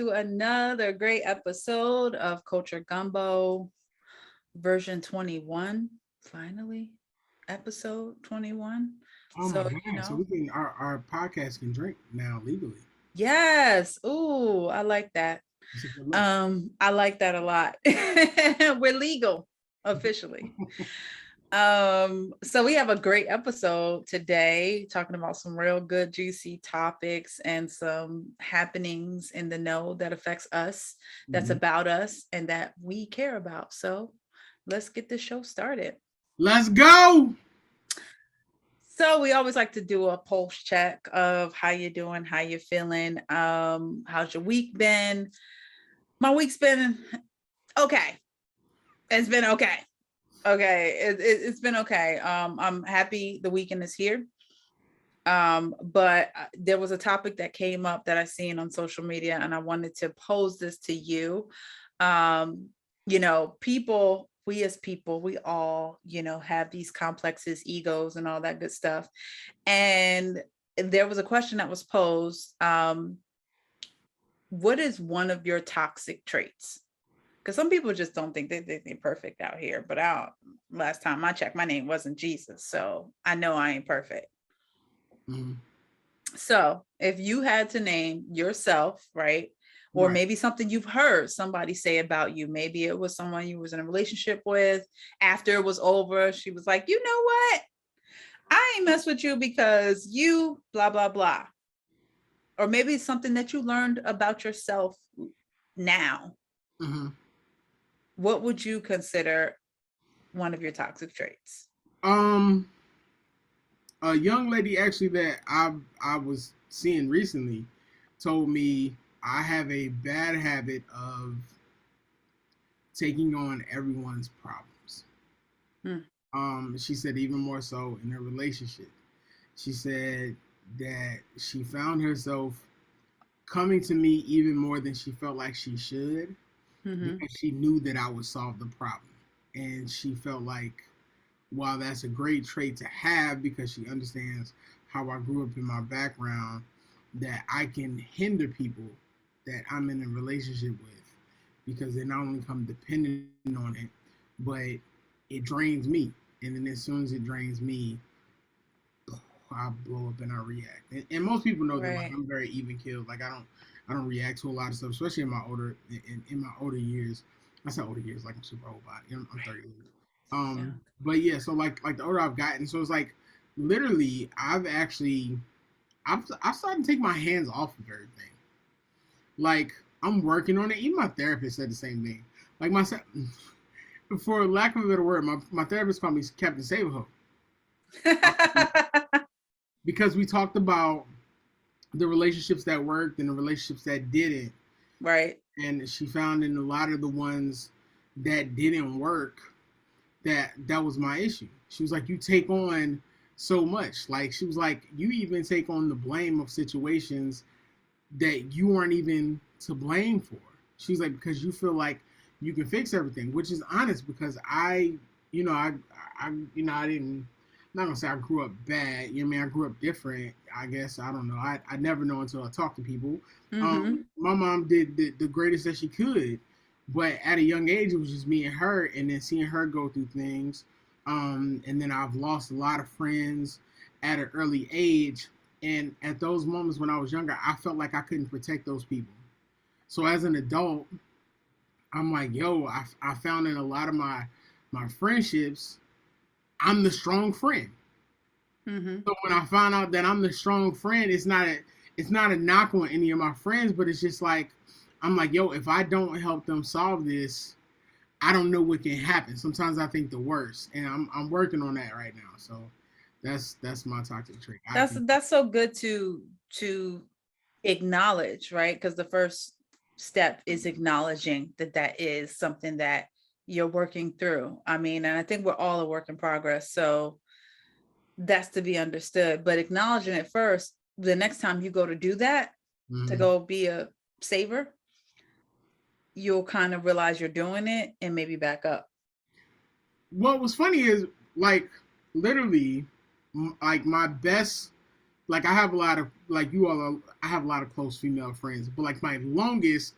to another great episode of Culture Gumbo version 21. Finally, episode 21. Oh my So, God. So we can our podcast can drink now legally. yes. Ooh, I like that. It's a good look. I like that a lot. We're legal officially. So we have a great episode today talking about some real good juicy topics and some happenings in the know that affects us, that's Mhm. about us and that we care about. So let's get this show started. Let's go. So we always like to do a pulse check of how you're doing, how you're feeling. How's your week been? My week's been okay. It's been okay. It's been okay. I'm happy the weekend is here. But there was a topic that came up that I seen on social media, and I wanted to pose this to you. People, we as people, we all, have these complexes, egos, and all that good stuff. And there was a question that was posed. What is one of your toxic traits? Because some people just don't think they're perfect out here. But last time I checked, my name wasn't Jesus. So I know I ain't perfect. Mhm. So if you had to name yourself, right? Or Right. maybe something you've heard somebody say about you. Maybe it was someone you was in a relationship with. After it was over, she was like, you know what? I ain't mess with you because you blah, blah, blah. Or maybe it's something that you learned about yourself now. Mm-hmm. What would you consider one of your toxic traits? Um, a young lady actually that I was seeing recently told me I have a bad habit of taking on everyone's problems. Hmm. She said even more so in her relationship. She said that she found herself coming to me even more than she felt like she should Mm-hmm. because she knew that I would solve the problem. And she felt like, while that's a great trait to have because she understands how I grew up in my background, that I can hinder people that I'm in a relationship with because they not only come dependent on it, but it drains me. And then as soon as it drains me, I blow up and I react. And most people know that like Right. I'm very even killed. Like I don't react to a lot of stuff, especially in my older years. I say older years like I'm super old, but I'm Right. 30. Yeah. But yeah, so like the older I've gotten, so it's like literally I've started to take my hands off of everything. Like I'm working on it. Even my therapist said the same thing. Like my for lack of a better word, my therapist called me Captain Save because we talked about the relationships that worked and the relationships that didn't. Right. And she found in a lot of the ones that didn't work that was my issue. She was like, you take on so much. Like she was like, you even take on the blame of situations that you weren't even to blame for. She was like, because you feel like you can fix everything, which is honest because I didn't. I'm not gonna say I grew up bad. You know what I mean? I grew up different. I guess I don't know. I never know until I talk to people. Mm-hmm. My mom did the greatest that she could, but at a young age, it was just me and her, and then seeing her go through things. And then I've lost a lot of friends at an early age, and at those moments when I was younger, I felt like I couldn't protect those people. So as an adult, I'm like, yo, I found in a lot of my friendships, I'm the strong friend. Mm-hmm. So when I found out that I'm the strong friend, it's not a knock on any of my friends, but it's just like I'm like, yo, if I don't help them solve this, I don't know what can happen. Sometimes I think the worst, and I'm working on that right now. So that's my toxic trait. I think. That's so good to acknowledge, right? Because the first step is acknowledging that that is something that you're working through. I mean, and I think we're all a work in progress. So that's to be understood. But acknowledging it first, the next time you go to do that, to Mm-hmm. go be a saver, you'll kind of realize you're doing it and maybe back up. What was funny is like literally like my best like I have a lot of like you all are, I have a lot of close female friends, but like my longest,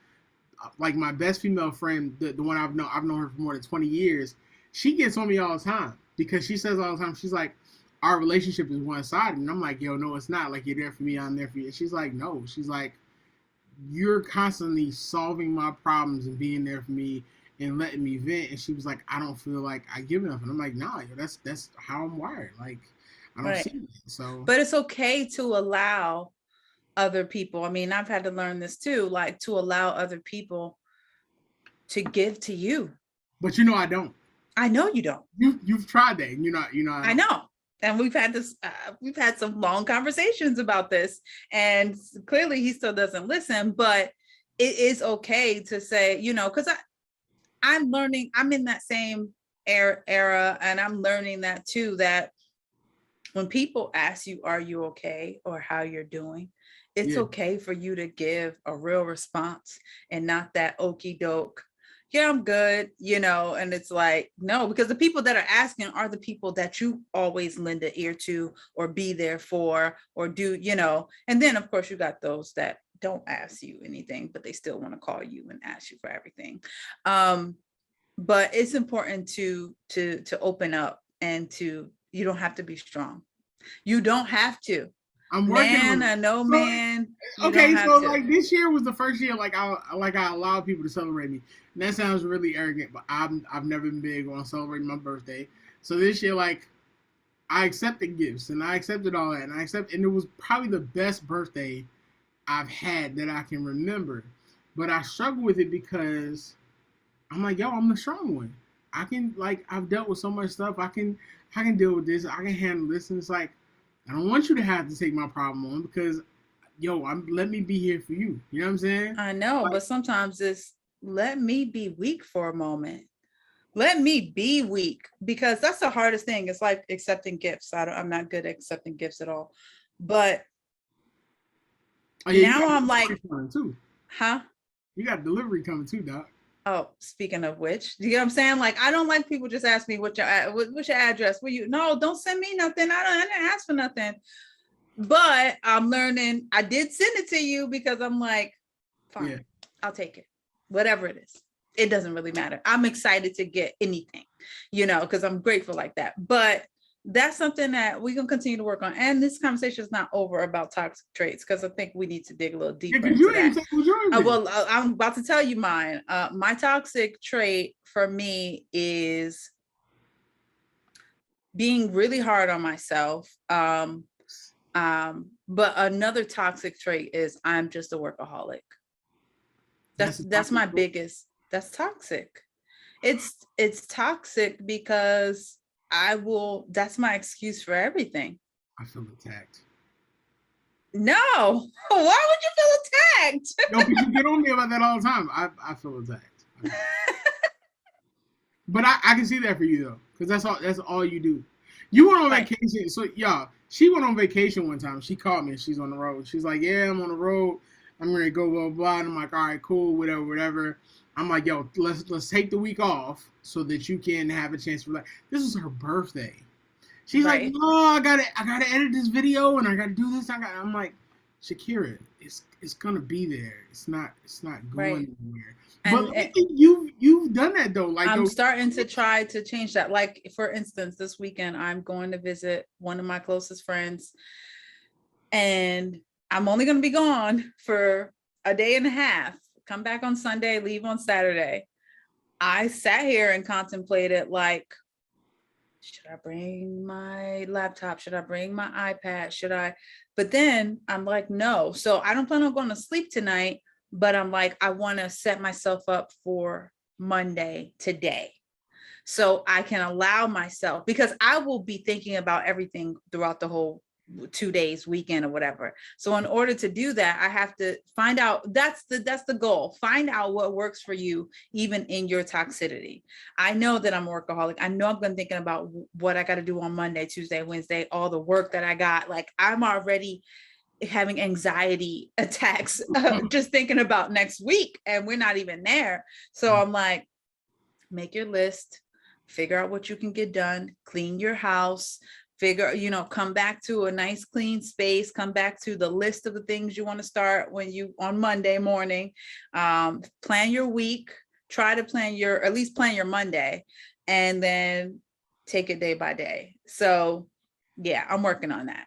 like my best female friend, the one I've known her for more than 20 years. She gets on me all the time because she says all the time, she's like, our relationship is one sided, and I'm like, yo, no, it's not. Like, you're there for me, I'm there for you. And she's like, no. She's like, you're constantly solving my problems and being there for me and letting me vent. And she was like, I don't feel like I give enough. And I'm like, nah, yo, that's how I'm wired. Like, I don't see Right. it. So, But it's okay to allow other people. I mean, I've had to learn this too, like to allow other people to give to you. but you know, I don't. I know you don't. You've tried that, and I I don't. know. And we've had some long conversations about this, and clearly he still doesn't listen, but it is okay to say, because I'm learning, I'm in that same era, and I'm learning that too, that when people ask you, are you okay, or how you're doing, it's Yeah, okay for you to give a real response and not that okey doke. Yeah, I'm good, and it's like, no, because the people that are asking are the people that you always lend an ear to or be there for or do, and then of course you got those that don't ask you anything, but they still want to call you and ask you for everything. But it's important to open up and you don't have to be strong. You don't have to. I'm working Man on it. or no So man, you don't okay, have so to. like this year was the first year I allowed people to celebrate me. And that sounds really arrogant, but I've never been big on celebrating my birthday. So this year, like, I accepted gifts and I accepted all that, and and it was probably the best birthday I've had that I can remember. But I struggle with it because I'm like, yo, I'm the strong one. I can, like, I've dealt with so much stuff. I can deal with this. I can handle this. And it's like, I don't want you to have to take my problem on because, yo, let me be here for you. You know what I'm saying? I know, Like, but sometimes it's let me be weak for a moment. Let me be weak, because that's the hardest thing. It's like accepting gifts. I'm not good at accepting gifts at all. But oh yeah, you got now I'm delivery like, coming too. huh? You got delivery coming too, doc. Oh, speaking of which, you know what I'm saying? Like, I don't like people just ask me what's your address. No, don't send me nothing. I didn't ask for nothing. But I'm learning. I did send it to you because I'm like, fine, Yeah. I'll take it. Whatever it is. It doesn't really matter. I'm excited to get anything, because I'm grateful like that. But that's something that we can continue to work on. And this conversation is not over about toxic traits, because I think we need to dig a little Yeah, deeper because into you ain't that. say what yours is. Well, I'm about to tell you mine. My toxic trait for me is being really hard on myself. But another toxic trait is I'm just a workaholic. That's a That's toxic my trait. biggest. That's toxic. It's toxic because that's my excuse for everything. I feel attacked. No, why would you feel attacked? No, because you get on me about that all the time. I feel attacked. But I can see that for you though, because that's all you do. You went on Right. vacation, so y'all. She went on vacation one time. She called me and she's on the road. She's like, "Yeah, I'm on the road. I'm gonna go blah blah blah." And I'm like, "All right, cool, whatever, whatever." I'm like, "Yo, let's take the week off so that you can have a chance to relax." This is her birthday. She's like, Right. "No, I gotta edit this video and I gotta do this." I'm like, Shakira, it's gonna be there. It's not Right. going anywhere. But And lately, you've done that though. Like I'm those. starting to try to change that. Like, for instance, this weekend, I'm going to visit one of my closest friends, and I'm only going to be gone for a day and a half. Come back on Sunday, leave on Saturday. I sat here and contemplated, like, should I bring my laptop? Should I bring my iPad? But then I'm like, no. So I don't plan on going to sleep tonight, but I'm like, I want to set myself up for Monday today, so I can allow myself, because I will be thinking about everything throughout the whole 2 days weekend or whatever. So in order to do that, I have to find out, that's the goal. Find out what works for you, even in your toxicity. I know that I'm a workaholic. I know I'm going thinking about what I got to do on Monday, Tuesday, Wednesday, all the work that I got. Like, I'm already having anxiety attacks just thinking about next week, and we're not even there. So I'm like, make your list, figure out what you can get done, clean your house, figure, come back to a nice clean space, come back to the list of the things you want to start on Monday morning, plan your week, try to at least plan your Monday, and then take it day by day. So yeah, I'm working on that.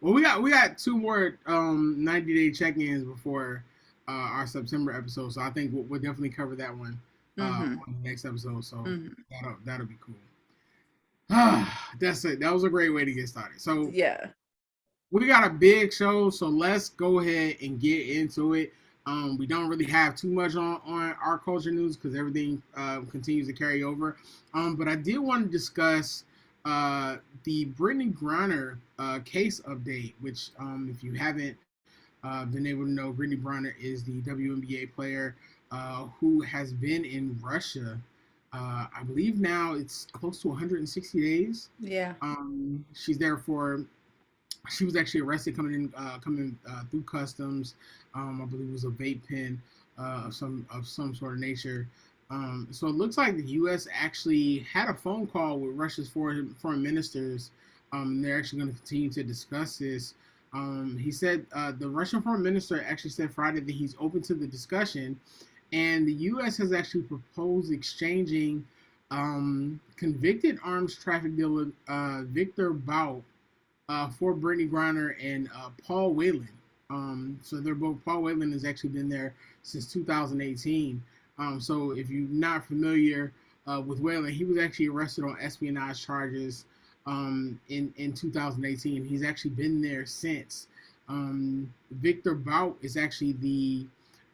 Well, we got 2 more 90-day check-ins before our September episode, so I think we'll definitely cover that one on the next episode. So that'll be cool. That's it. That was a great way to get started. So yeah, we got a big show, so let's go ahead and get into it. We don't really have too much on our culture news because everything continues to carry over. But I did want to discuss the Brittany Griner case update, which if you haven't been able to know, Brittany Griner is the WNBA player who has been in Russia. I believe now it's close to 160 days. Yeah. She's there she was actually arrested coming through customs. I believe it was a vape pen of some sort of nature. So it looks like the U.S. actually had a phone call with Russia's foreign ministers. They're actually going to continue to discuss this. He said the Russian foreign minister actually said Friday that he's open to the discussion, and the U.S. has actually proposed exchanging convicted arms traffic dealer Victor Bout for Brittany Griner and Paul Whelan. So they're both. Paul Whelan has actually been there since 2018. So if you're not familiar with Whelan, he was actually arrested on espionage charges in 2018. He's actually been there since. Victor Bout is actually the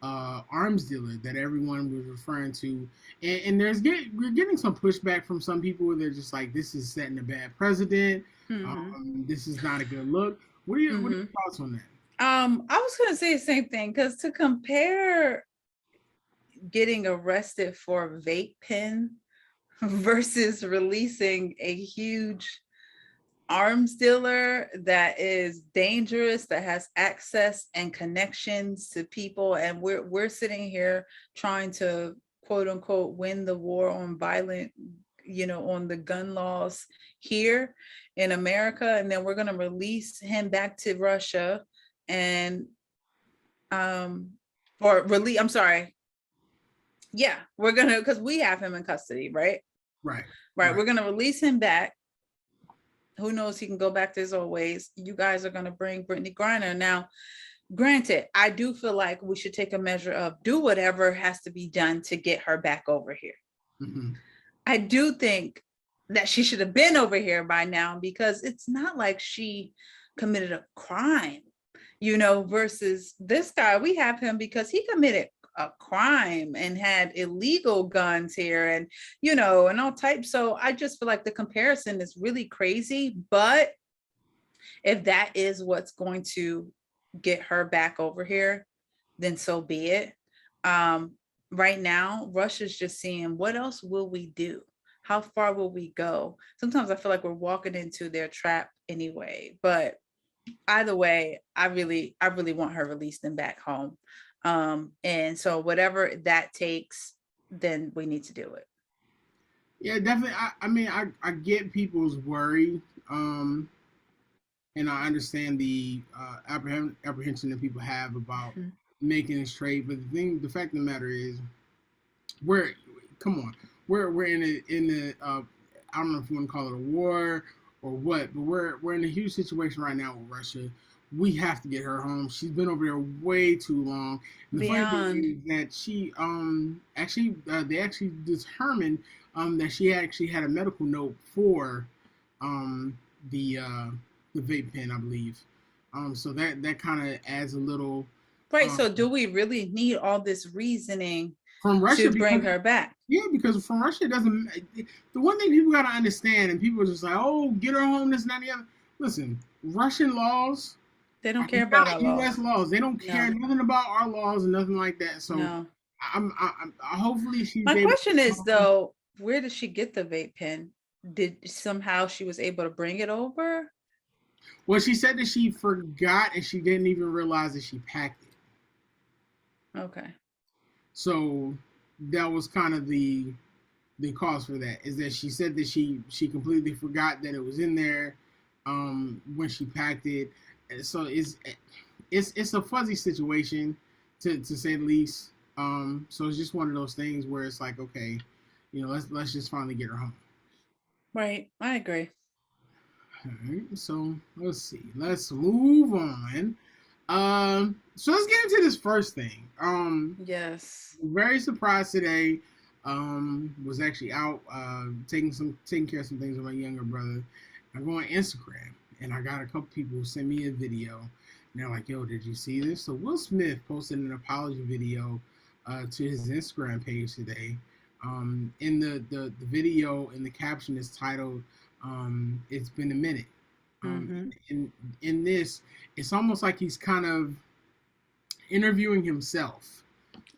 arms dealer that everyone was referring to, and we're getting some pushback from some people where they're just like, this is setting a bad precedent. This is not a good look. What are your thoughts on that? I was going to say the same thing, because to compare getting arrested for a vape pen versus releasing a huge arms dealer that is dangerous, that has access and connections to people, and we're sitting here trying to quote unquote win the war on on the gun laws here in America, and then we're going to release him back to Russia and we're gonna, because we have him in custody, right? Right. We're gonna release him back. Who knows, he can go back to his old ways. You guys are gonna bring Brittany Griner. Now, granted, I do feel like we should take a measure of do whatever has to be done to get her back over here. I do think that she should have been over here by now, because it's not like she committed a crime, versus this guy. We have him because he committed a crime and had illegal guns here and, and all types. So I just feel like the comparison is really crazy. But if that is what's going to get her back over here, then so be it. Right now, Russia's just seeing, what else will we do? How far will we go? Sometimes I feel like we're walking into their trap anyway. But either way, I really want her released and back home. And so whatever that takes, then we need to do it. Yeah, definitely. I get people's worry, and I understand the apprehension that people have about making this trade. But the fact of the matter is, we're in a I don't know if you want to call it a war or what, but we're in a huge situation right now with Russia. We have to get her home. She's been over there way too long. And the funny thing is that she they actually determined that she actually had a medical note for the vape pen, I believe. So that kind of adds a little. Right. So do we really need all this reasoning from Russia to bring her back? Yeah, because from Russia it doesn't. The one thing people got to understand, and people are just like, oh, get her home, this and that and the other. Listen, Russian laws. They don't care about our U.S. laws. They don't care nothing about our laws and nothing like that. So I'm hopefully she. My question is though, where did she get the vape pen? Did somehow she was able to bring it over? Well, she said that she forgot and she didn't even realize that she packed it. Okay. So that was kind of the cause for that, is that she said that she completely forgot that it was in there. when she packed it. So it's a fuzzy situation to say the least. So it's just one of those things where it's like, okay, let's just finally get her home. Right. I agree. All right, so let's see. Let's move on. So let's get into this first thing. Yes. Very surprised today. Was actually out taking care of some things with my younger brother. I go on Instagram and I got a couple people who sent me a video. And they're like, "Yo, did you see this?" So Will Smith posted an apology video to his Instagram page today. In the video, in the caption is titled "It's Been a Minute." Mm-hmm. In this, it's almost like he's kind of interviewing himself,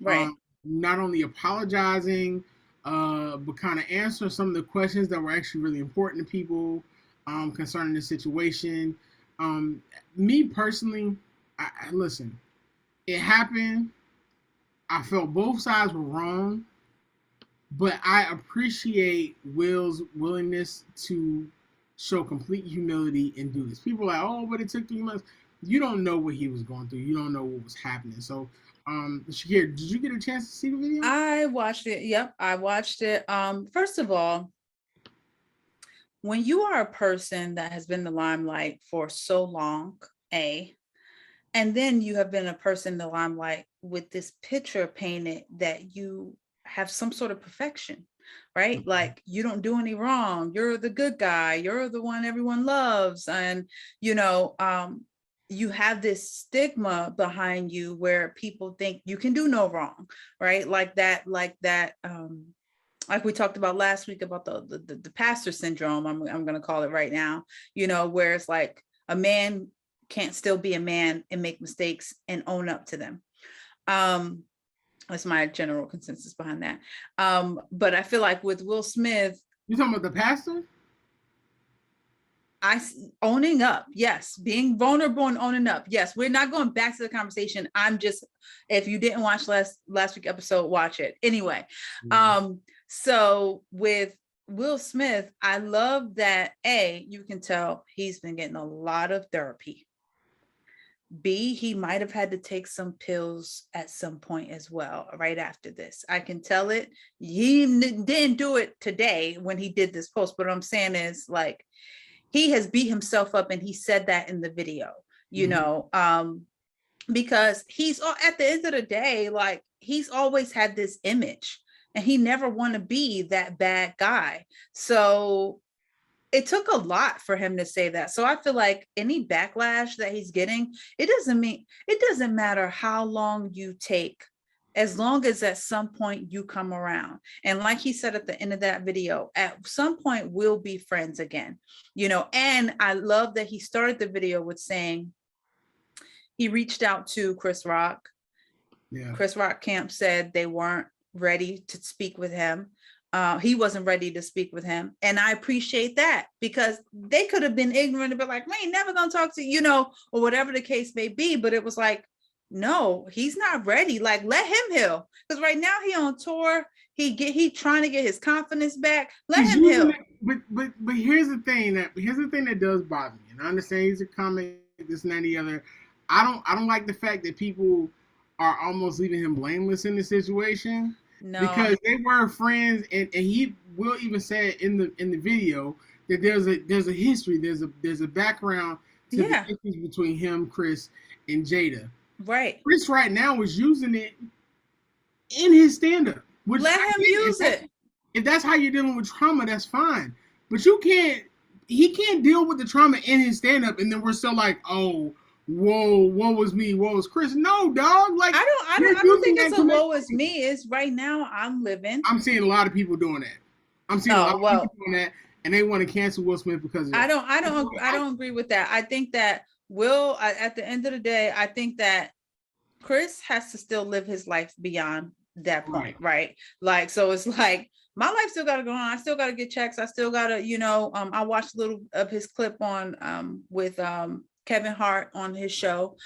Right. not only apologizing, but kind of answering some of the questions that were actually really important to people concerning the situation. Me personally, I listen. It happened. I felt both sides were wrong, but I appreciate Will's willingness to show complete humility and do this. People are like, oh, but it took 3 months. You don't know what he was going through. You don't know what was happening. So, Shakir, did you get a chance to see the video? I watched it. Yep, I watched it. First of all, when you are a person that has been in the limelight for so long, and then you have been a person in the limelight with this picture painted that you have some sort of perfection, right? Like you don't do any wrong. You're the good guy. You're the one everyone loves. And, you know, you have this stigma behind you where people think you can do no wrong, right? Like we talked about last week about the pastor syndrome, I'm going to call it right now, you know, where it's like a man can't still be a man and make mistakes and own up to them. That's my general consensus behind that. But I feel like with Will Smith, You talking about the pastor? Owning up, yes, being vulnerable and owning up, yes. We're not going back to the conversation. I'm just, if you didn't watch last week episode, watch it anyway. So with Will Smith, I love that you can tell he's been getting a lot of therapy. B, he might have had to take some pills at some point as well, right after this. I can tell it. He didn't do it today when he did this post, but what I'm saying is like, he has beat himself up, and he said that in the video, you know, because he's at the end of the day, like he's always had this image and he never want to be that bad guy. So it took a lot for him to say that. So I feel like any backlash that he's getting, it doesn't matter how long you take, as long as at some point you come around. And like he said at the end of that video, at some point we'll be friends again, you know. And I love that he started the video with saying he reached out to Chris Rock. Yeah. Chris Rock camp said they weren't ready to speak with him. He wasn't ready to speak with him. And I appreciate that, because they could have been ignorant and be like, we ain't never gonna talk to you know, or whatever the case may be. But it was like, no, he's not ready. Like, let him heal. Because right now he on tour. He trying to get his confidence back. Let him heal. But here's the thing that does bother me. And I understand he's a comic, this and that and the other. I don't like the fact that people are almost leaving him blameless in the situation. No. Because they were friends, and he will even say in the video that there's a history, there's a background to the issues between him, Chris, and Jada. Right. Chris right now is using it in his stand-up. Let him use it. If that's how you're dealing with trauma, that's fine. But he can't deal with the trauma in his stand-up, and then we're still like, oh, whoa, what was me? What was Chris? No, dog. Like I don't think it's a woe is me. It's right now I'm living. I'm seeing a lot of people doing that. I'm seeing a lot of people doing that, and they want to cancel Will Smith because of that. I don't agree with that. I think that at the end of the day, I think that Chris has to still live his life beyond that point, right? Like, so it's like my life still got to go on. I still got to get checks. I still got to, you know, I watched a little of his clip on with Kevin Hart on his show.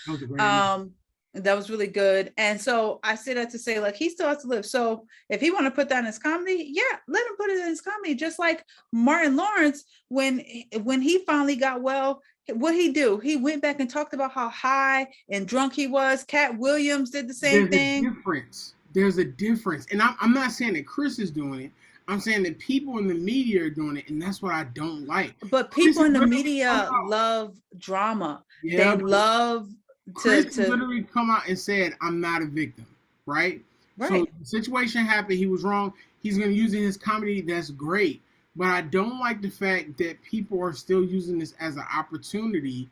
That was really good. And so I say that to say, like, he still has to live. So if he want to put that in his comedy, yeah, let him put it in his comedy. Just like Martin Lawrence, when he finally got well, what he do? He went back and talked about how high and drunk he was. Cat Williams did the same There's a thing. difference. There's a difference. And I'm not saying that Chris is doing it. I'm saying that people in the media are doing it, and that's what I don't like. But Chris people has in the literally come media out. love drama. Yeah, They but love Chris has to literally come out and said, I'm not a victim, right? So right. the situation happened, he was wrong. He's gonna use it in his comedy, that's great. But I don't like the fact that people are still using this as an opportunity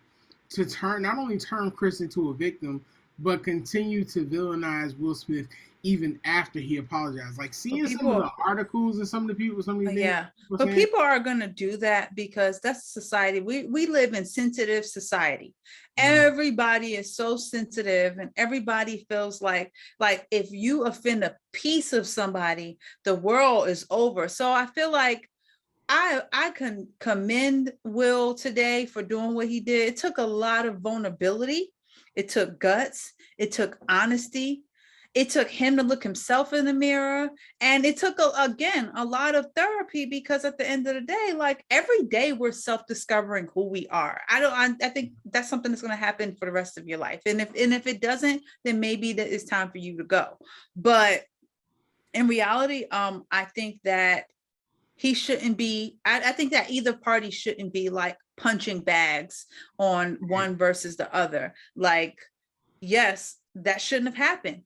to turn not only turn Chris into a victim, but continue to villainize Will Smith even after he apologized. Like But seeing some of the people, articles and some of the people, some of these things yeah, people but saying, people are going to do that because that's society. We live in sensitive society. right, Everybody is so sensitive, and everybody feels like if you offend a piece of somebody, the world is over. So I feel like I can commend Will today for doing what he did. It took a lot of vulnerability. It took guts. It took honesty. It took him to look himself in the mirror. And it took, again, a lot of therapy, because at the end of the day, like, every day we're self-discovering who we are. I think that's something that's going to happen for the rest of your life. And if it doesn't, then maybe that it's time for you to go. But in reality, I think that he shouldn't be, I think that either party shouldn't be like punching bags on one versus the other. Like, yes, that shouldn't have happened.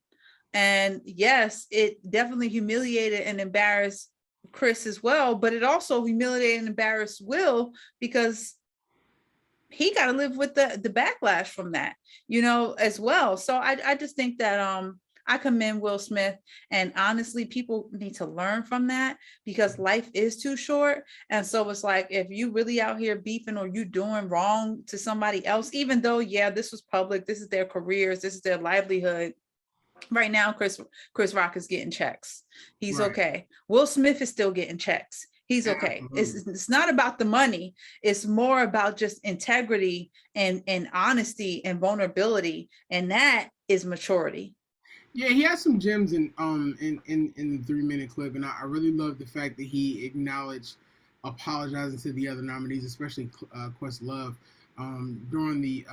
And yes, it definitely humiliated and embarrassed Chris as well, but it also humiliated and embarrassed Will, because he got to live with the backlash from that, as well. So I just think that I commend Will Smith, and honestly, people need to learn from that, because life is too short. And so it's like, if you really out here beefing or you doing wrong to somebody else, even though, yeah, this was public, this is their careers, this is their livelihood. Right now, Chris Rock is getting checks. He's right, okay. Will Smith is still getting checks. He's okay. absolutely. It's not about the money. It's more about just integrity and honesty and vulnerability, and that is maturity. Yeah, he has some gems in the 3 minute clip, and I really love the fact that he acknowledged apologizing to the other nominees, especially Questlove. During the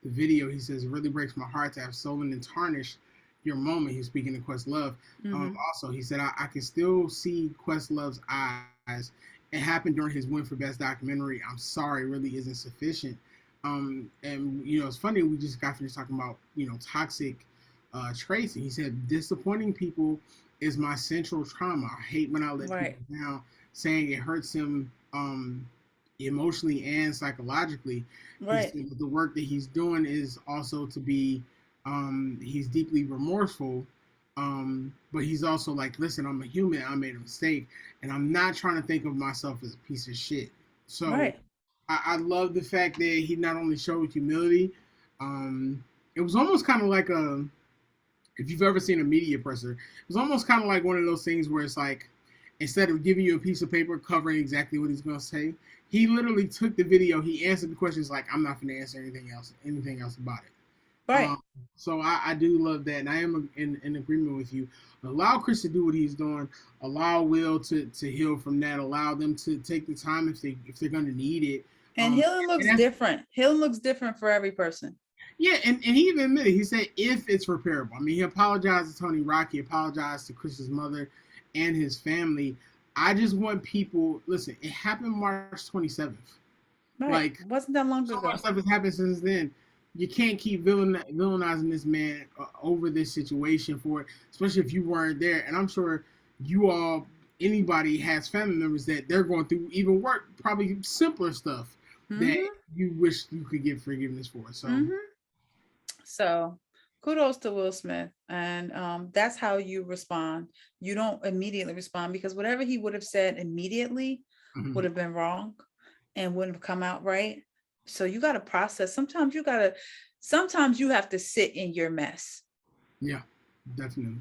video, he says it really breaks my heart to have stolen and tarnished your moment. He's speaking to Questlove. Mm-hmm. Also, he said I can still see Questlove's eyes. It happened during his win for best documentary. I'm sorry, it really isn't sufficient. And it's funny, we just got finished talking about toxic traits. And he said, disappointing people is my central trauma. I hate when I let people Right. down, saying it hurts him emotionally and psychologically. He Right. said the work that he's doing is also to be, he's deeply remorseful. But he's also like, listen, I'm a human. I made a mistake, and I'm not trying to think of myself as a piece of shit. So Right. I love the fact that he not only showed humility, it was almost kind of like a, if you've ever seen a media presser, it's almost kind of like one of those things where it's like, instead of giving you a piece of paper covering exactly what he's going to say, he literally took the video, he answered the questions like, I'm not going to answer anything else about it. Right. Um, so I do love that, and I am in agreement with you. Allow Chris to do what he's doing. Allow Will to heal from that. Allow them to take the time if they're going to need it. And healing And looks that's, different. Healing looks different for every person. yeah, and he even admitted, he said if it's repairable. I mean, he apologized to Tony Rock, he apologized to Chris's mother and his family. I just want people, listen, it happened March 27th. Right. Like, Wasn't that long so much ago. stuff has happened since then. You can't keep villainizing this man over this situation for it, especially if you weren't there. And I'm sure you all, anybody has family members that they're going through even work, probably simpler stuff that Mm-hmm. you wish you could get forgiveness for. So, Mm-hmm. So kudos to Will Smith. And that's how you respond. You don't immediately respond, because whatever he would have said immediately mhm. would have been wrong and wouldn't have come out right. So you got to process. Sometimes you have to sit in your mess. Yeah, definitely.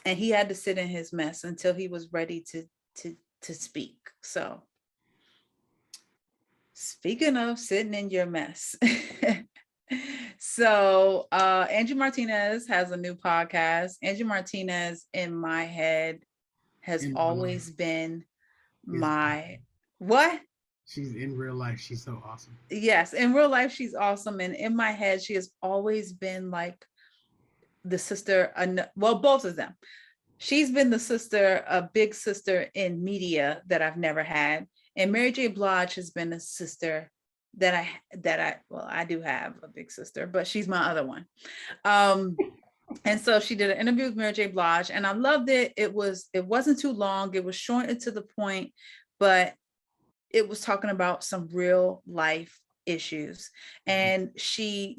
And he had to sit in his mess until he was ready to speak. So speaking of sitting in your mess, So Angie Martinez has a new podcast. Angie Martinez in my head has In real life, always been is my what? she's in real life. She's so awesome. Yes, in real life she's awesome, and in my head she has always been like the sister. Well, both of them. She's been the sister, a big sister in media that I've never had, and Mary J. Blige has been a sister I do have a big sister, but she's my other one. And so she did an interview with Mary J. Blige, and I loved it. It wasn't too long. It was short and to the point, but it was talking about some real life issues. And she,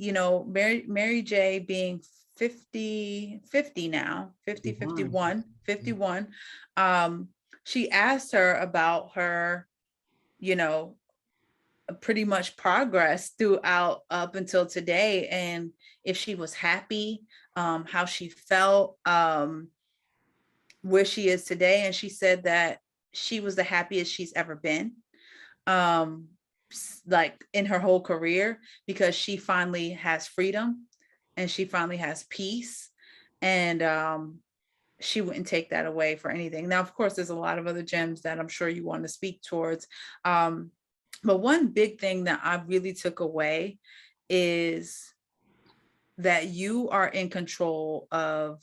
Mary J being 50 now, 50, 51, 51. She asked her about her, you know, pretty much progress throughout up until today, and if she was happy, how she felt, where she is today. And she said that she was the happiest she's ever been, like in her whole career, because she finally has freedom and she finally has peace. And she wouldn't take that away for anything. Now, of course, there's a lot of other gems that I'm sure you want to speak towards. But one big thing that I really took away is that you are in control of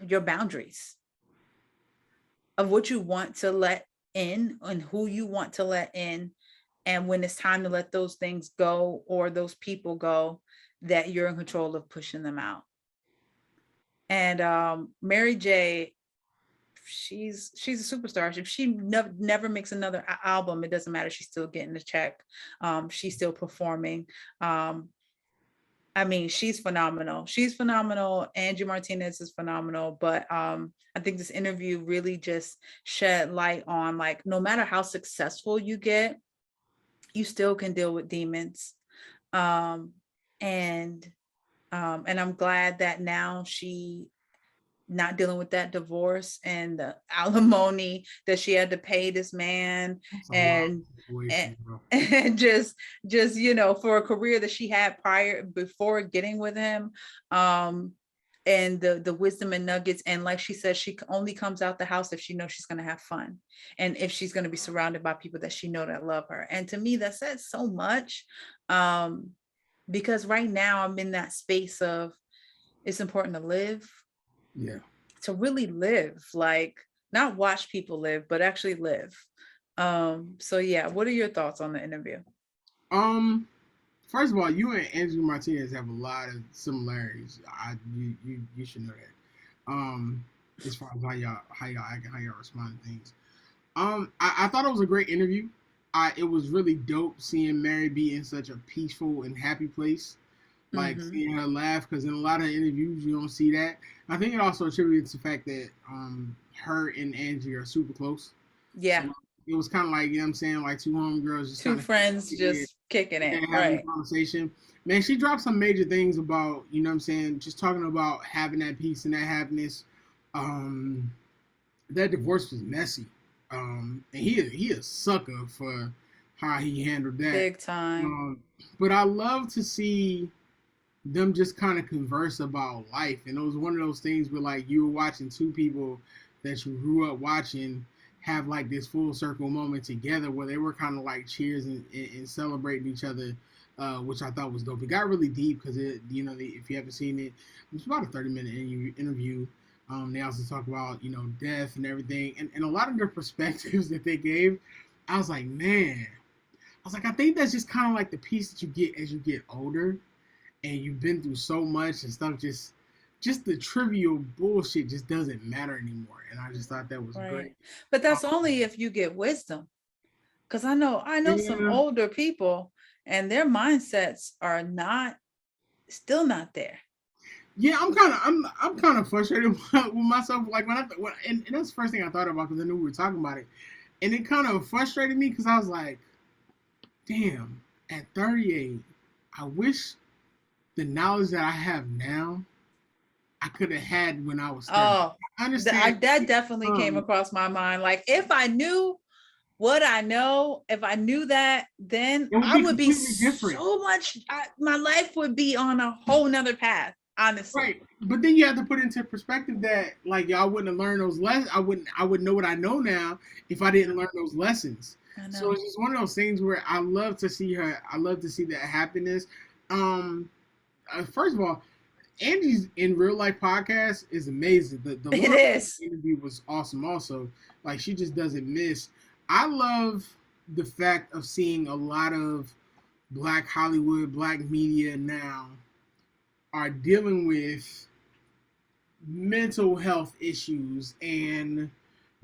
your boundaries, of what you want to let in and who you want to let in. And when it's time to let those things go or those people go, that you're in control of pushing them out. And Mary J, she's a superstar. If she never makes another album, it doesn't matter. She's still getting the check. She's still performing. I mean, she's phenomenal. She's phenomenal. Angie Martinez is phenomenal. But I think this interview really just shed light on, like, no matter how successful you get, you still can deal with demons. And I'm glad that now she not dealing with that divorce and the alimony that she had to pay this man. That's a wild and and, situation, bro. and just for a career that she had before getting with him, and the wisdom and nuggets. And like she said, she only comes out the house if she knows she's going to have fun, and if she's going to be surrounded by people that she know that love her. And to me, that says so much, because right now I'm in that space of, it's important to live, Yeah. to really live, like not watch people live, but actually live. So yeah, what are your thoughts on the interview? First of all, you and Andrew Martinez have a lot of similarities. You should know that. As far as how y'all act and how y'all respond to things. I thought it was a great interview. It was really dope seeing Mary be in such a peaceful and happy place. Like seeing her laugh, because in a lot of interviews you don't see that. I think it also attributes to the fact that her and Angie are super close. Yeah. So it was kind of like, you know what I'm saying, like two homegirls just Two friends just kicking it, having right? a conversation. Man, she dropped some major things about, you know what I'm saying, just talking about having that peace and that happiness. That divorce was messy. And he a sucker for how he handled that. Big time. But I love to see them just kind of converse about life. And it was one of those things where, like, you were watching two people that you grew up watching have like this full circle moment together where they were kind of like cheers and celebrating each other, which I thought was dope. It got really deep because if you haven't seen it, it's about a 30-minute interview. They also talk about, death and everything, and a lot of their perspectives that they gave. I was like, man, I think that's just kind of like the piece that you get as you get older, and you've been through so much and stuff. Just the trivial bullshit just doesn't matter anymore. And I just thought that was great. But that's only if you get wisdom. Because I know some older people and their mindsets are still not there. Yeah, I'm kind of frustrated with myself. Like and that's the first thing I thought about, because I knew we were talking about it, and it kind of frustrated me because I was like, damn, at 38, I wish the knowledge that I have now I could have had when I was 30. Oh, I understand. that definitely came across my mind. Like, if I knew what I know, if I knew that, then It would I be would be completely different. so much, my life would be on a whole nother path, honestly. Right. But then you have to put into perspective that like y'all wouldn't have learned those lessons. I wouldn't know what I know now if I didn't learn those lessons. I So know. it's just one of those things where I love to see her. I love to see that happiness. Um, First of all, Angie's in real life podcast is amazing. The It Laura is. interview was awesome. Also, like she just doesn't miss. I love the fact of seeing a lot of Black Hollywood, Black media now are dealing with mental health issues and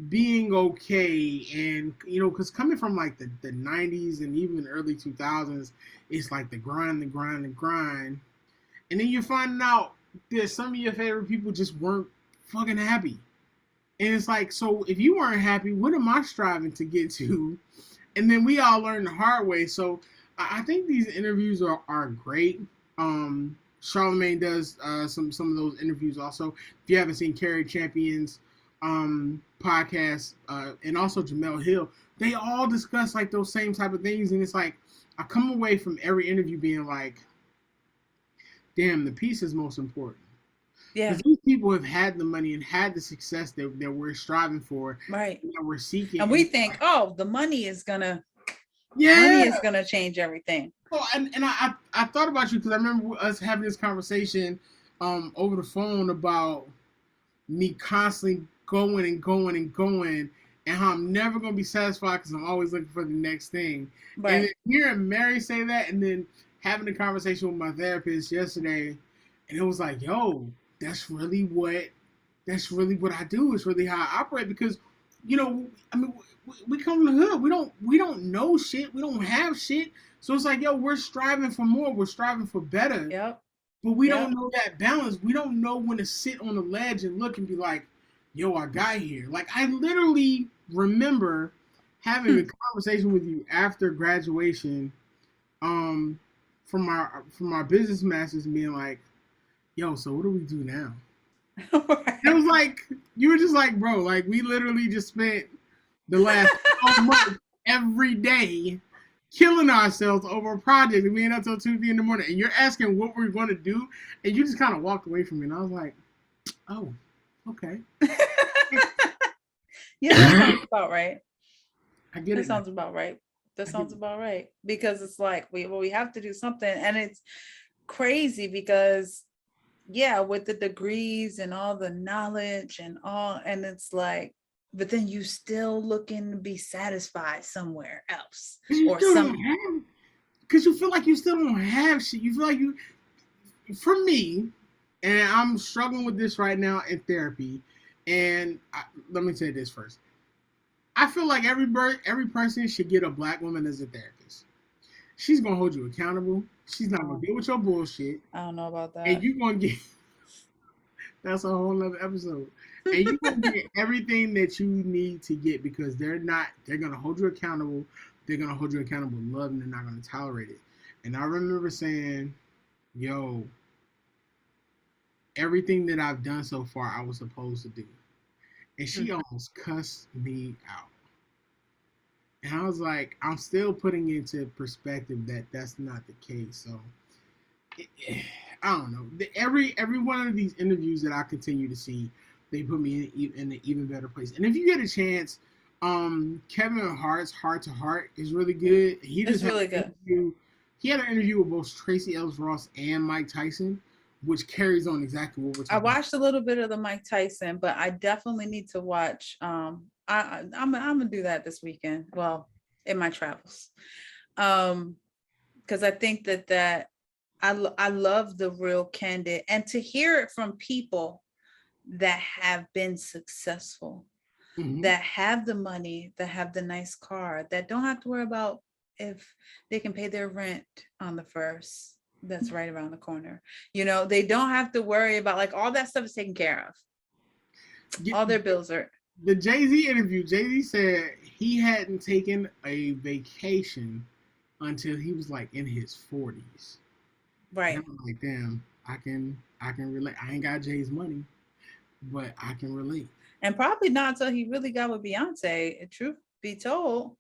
being okay, and because coming from like the 90s and even early 2000s, it's like the grind, and then you're finding out that some of your favorite people just weren't fucking happy. And it's like, so if you weren't happy, what am I striving to get to? And then we all learn the hard way. So I think these interviews are great. Charlemagne does some of those interviews also. If you haven't seen Carrie Champion's podcast, and also Jamel Hill, they all discuss like those same type of things. And it's like I come away from every interview being like, damn, the peace is most important. Yeah. Because these people have had the money and had the success that we're striving for, Right. that we're seeking. And we think, oh, the money is gonna change everything. Oh, and I thought about you because I remember us having this conversation over the phone about me constantly going and going and going, and how I'm never gonna be satisfied because I'm always looking for the next thing. Right. And then hearing Mary say that, and then having a conversation with my therapist yesterday, and it was like, yo, that's really what I do. It's really how I operate because, I mean, we come from the hood. We don't know shit. We don't have shit. So it's like, yo, we're striving for more. We're striving for better. Yep. But we don't know that balance. We don't know when to sit on the ledge and look and be like, yo, I got here. Like, I literally remember having a conversation with you after graduation from our business masters and being like, yo, so what do we do now? Right. It was like, you were just like, bro, like we literally just spent the last 12 months every day killing ourselves over a project and being up until 2 in the morning. And you're asking what we're going to do. And you just kind of walked away from me. And I was like, oh, okay. Yeah, that sounds about right. I get it. That sounds about right. That sounds about right. Because it's like, we have to do something. And it's crazy because with the degrees and all the knowledge and all, and it's like, but then you still looking to be satisfied somewhere else, or something. Because you feel like you still don't have shit. You feel like for me, and I'm struggling with this right now in therapy. And let me say this first. I feel like every person should get a Black woman as a therapist. She's gonna hold you accountable. She's not gonna deal with your bullshit. I don't know about that. And you're gonna get that's a whole other episode. And you're gonna get everything that you need to get because they're gonna hold you accountable. They're gonna hold you accountable in love, and they're not gonna tolerate it. And I remember saying, yo, everything that I've done so far I was supposed to do. And she almost cussed me out. And I was like, I'm still putting into perspective that that's not the case. So I don't know. Every one of these interviews that I continue to see, they put me in an even better place. And if you get a chance, Kevin Hart's Heart to Heart is really good. It's really good. He had an interview with both Tracy Ellis Ross and Mike Tyson, which carries on exactly what we're talking about. I watched a little bit of the Mike Tyson, but I definitely need to watch. I'm gonna do that this weekend. Well, in my travels, because I think that I love the real candid, and to hear it from people that have been successful, that have the money, that have the nice car, that don't have to worry about if they can pay their rent on the first. That's right around the corner. They don't have to worry about, like, all that stuff is taken care of. All their bills are. The Jay-Z interview, Jay-Z said he hadn't taken a vacation until he was like in his 40s. Right. And I'm like, damn, I can relate. I ain't got Jay's money, but I can relate. And probably not until he really got with Beyonce, truth be told.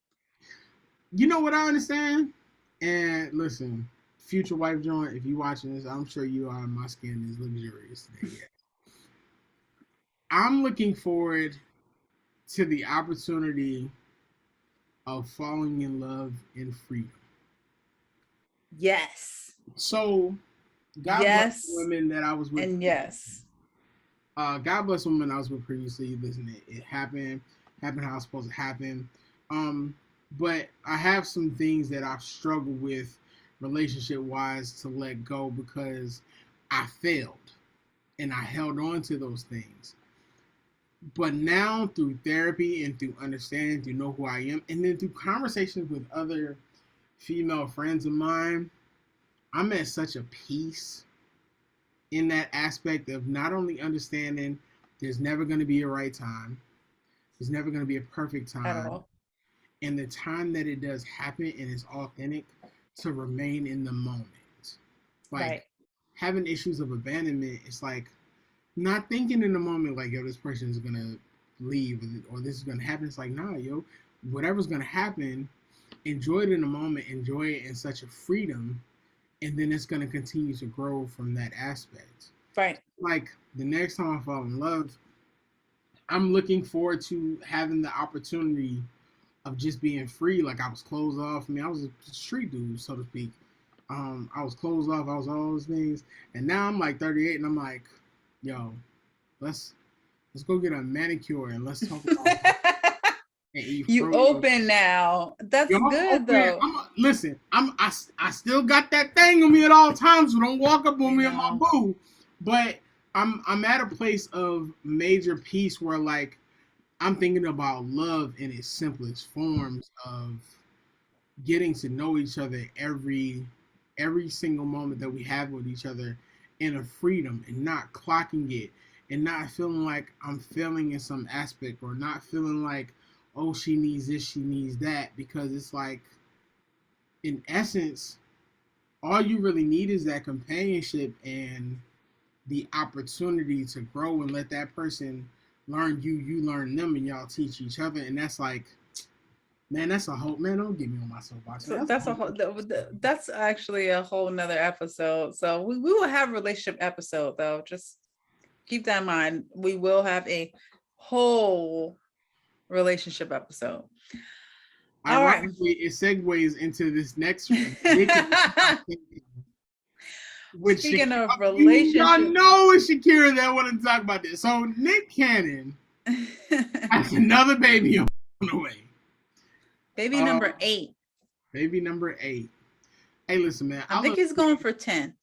You know what I understand? And listen, future wife joint, if you watching this, I'm sure you are. My skin is luxurious today. Yeah. I'm looking forward to the opportunity of falling in love in freedom. Yes. So, God bless the Yes. women that I was with. And yes. God bless the women I was with previously. Listen, it happened how it's supposed to happen. Um, but I have some things that I've struggled with relationship wise to let go because I failed and I held on to those things. But now through therapy and through understanding, through know who I am, and then through conversations with other female friends of mine, I'm at such a peace in that aspect of not only understanding there's never going to be a right time, there's never going to be a perfect At time, all. and the time that it does happen and it's authentic, to remain in the moment. Right. Like having issues of abandonment, it's like not thinking in the moment like, yo, this person is gonna leave or this is gonna happen. It's like, nah, yo, whatever's gonna happen, enjoy it in the moment, enjoy it in such a freedom, and then it's gonna continue to grow from that aspect. Right. Like the next time I fall in love, I'm looking forward to having the opportunity of just being free. Like I was closed off. I mean, I was a street dude, so to speak. I was closed off. I was all those things, and now I'm like 38, and I'm like, yo, let's let's go get a manicure and let's talk about and eat You froyo. open now. That's Yo, I'm good open. though. Listen. I still got that thing on me at all times. So don't walk up on You me on my know. boo. But I'm at a place of major peace where like I'm thinking about love in its simplest forms of getting to know each other every single moment that we have with each other in a freedom and not clocking it and not feeling like I'm failing in some aspect or not feeling like, oh, she needs this, she needs that, because it's like in essence all you really need is that companionship and the opportunity to grow and let that person learn you, you learn them, and y'all teach each other. And that's like, man, that's a whole, man, don't get me on my soapbox, So man. That's a that's a whole whole that's actually a whole nother episode. So we will have a relationship episode though. Just keep that in mind. We will have a whole relationship episode. All right. ironically, it segues into this next Nick and with Speaking Shakira. of Y'all relationship. know it's Shakira that want to talk about this. So Nick Cannon has another baby on the way. Baby Uh, number 8. baby number 8. Hey, listen, man. I think he's going for 10.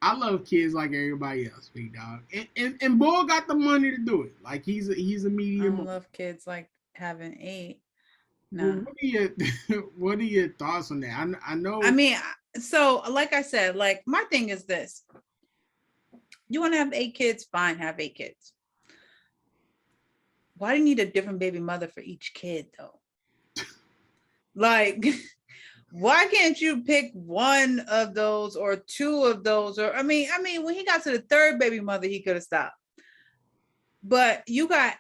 I love kids like everybody else, big dog. And Bull got the money to do it. Like he's a I medium. don't love kids like having 8. Well, Nah. what are your what are your thoughts on that? I I know. mean, so like I said, like my thing is this. You want to have 8 kids? Fine, have 8 kids. Why do you need a different baby mother for each kid though? Like, why can't you pick one of those or 2 of those? Or I mean, when he got to the 3rd baby mother, he could have stopped. But you got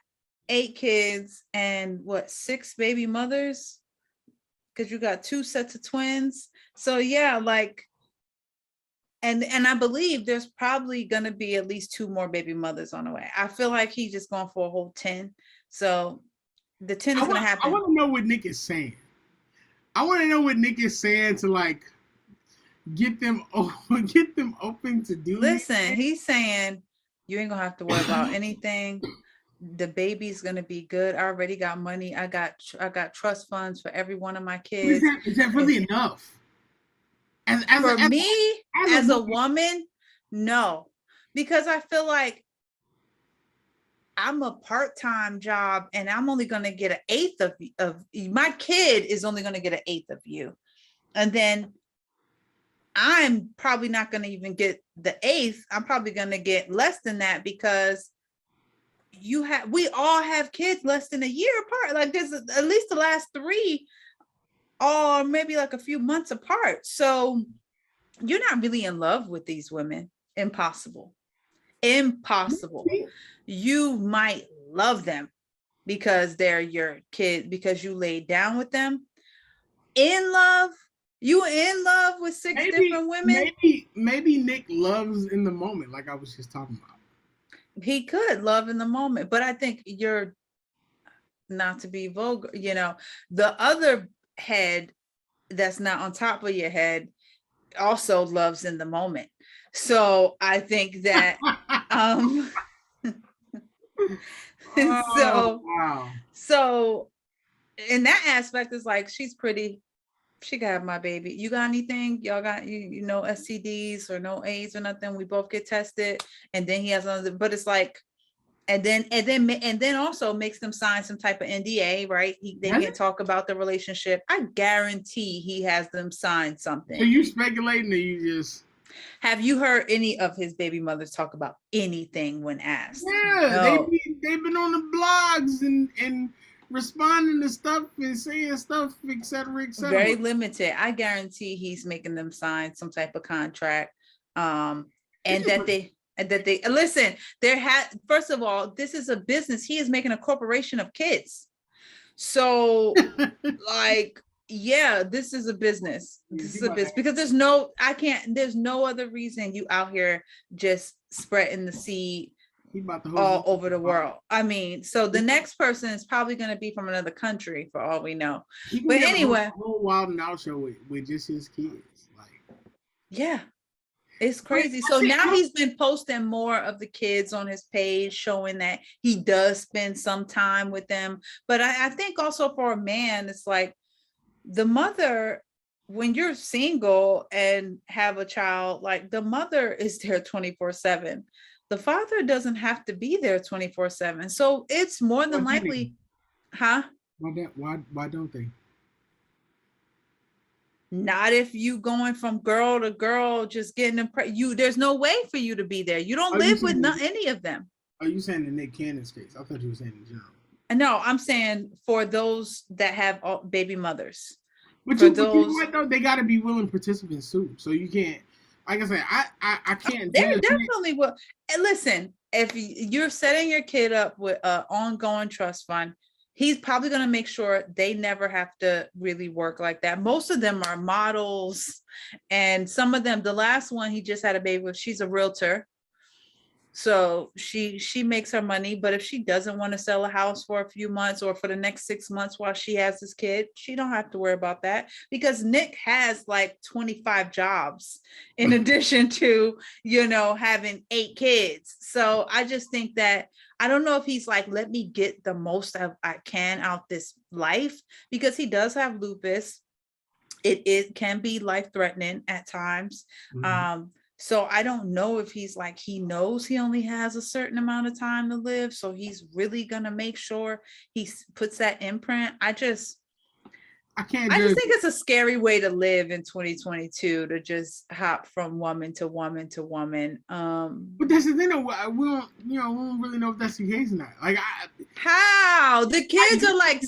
8 kids and what, 6 baby mothers? Because you got 2 sets of twins. So yeah, like, and I believe there's probably gonna be at least 2 more baby mothers on the way. I feel like he's just going for a whole 10. So the 10 is gonna I happen. want to know what Nick is saying. I want to know what Nick is saying to like get them get them open to do. Listen, he's saying you ain't gonna have to worry about anything. The baby's gonna be good. I already got money. I got trust funds for every one of my kids. Is that really enough? For me, as a woman, woman, no, because I feel like I'm a part-time job and I'm only going to get an eighth of my kid is only going to get an eighth of you. And then I'm probably not going to even get the eighth. I'm probably going to get less than that because we all have kids less than a year apart. Like there's at least the last 3 or maybe like a few months apart. So you're not really in love with these women. Impossible. You might love them because they're your kid, because you laid down with them. In love? You in love with six Maybe, different women? maybe Nick loves in the moment, like I was just talking about. He could love in the moment, but I think you're, not to be vulgar, the other head that's not on top of your head also loves in the moment. So I think that um Oh so wow! so in that aspect is like she's pretty, she can have my baby. You got anything? Y'all got you know STDs or no AIDS or nothing? We both get tested, and then he has another. But it's like, and then also makes them sign some type of NDA, right? They Does can't it? talk about the relationship. I guarantee he has them sign So something. you speculating, or you just? Have you heard any of his baby mothers talk about anything when asked? Yeah, No. they've been on the blogs and responding to stuff and saying stuff, etc., Very etc. limited. I guarantee he's making them sign some type of contract. And Just that they listen, there had first of all, this is a business. He is making a corporation of kids. So like, yeah, this is a business. This is a business because there's no other reason you out here just spreading the seed he about to host all over the world. I mean, so the he, next person is probably going to be from another country for all we know. he can But get a anyway, whole Wild and Out show with just his kids. Like, yeah, it's but crazy. I So see. now he's been posting more of the kids on his page, showing that he does spend some time with them. But I think also for a man, it's like the mother, when you're single and have a child, like the mother is there 24/7. The father doesn't have to be there 24/7. So it's more Why than can't they? likely, huh? Why don't they? Not if you going from girl to girl, just getting there's no way for you to be there. You don't Are you live with saying? any of them. Are you saying the Nick Cannon's case? I thought you were saying in general. No, I'm saying for those that have baby mothers. But For you know those, what though? They got to be willing participants too. So you can't. Like I said, I can't they're judge. definitely will. And listen, if you're setting your kid up with an ongoing trust fund, he's probably going to make sure they never have to really work like that. Most of them are models, and some of them, the last one he just had a baby with, she's a realtor. So she makes her money, but if she doesn't want to sell a house for a few months or for the next 6 months while she has this kid, she don't have to worry about that because Nick has like 25 jobs in addition to, having 8 kids. So I just think that I don't know if he's like, let me get the most I can out this life because he does have lupus. It can be life threatening at times. Mhm. So I don't know if he's like, he knows he only has a certain amount of time to live, so he's really gonna make sure he puts that imprint. I can't I just judge. think it's a scary way to live in 2022 to just hop from woman to woman to woman. But that's the thing, though. We don't, we don't really know if that's the case or not. Like, How the I kids are like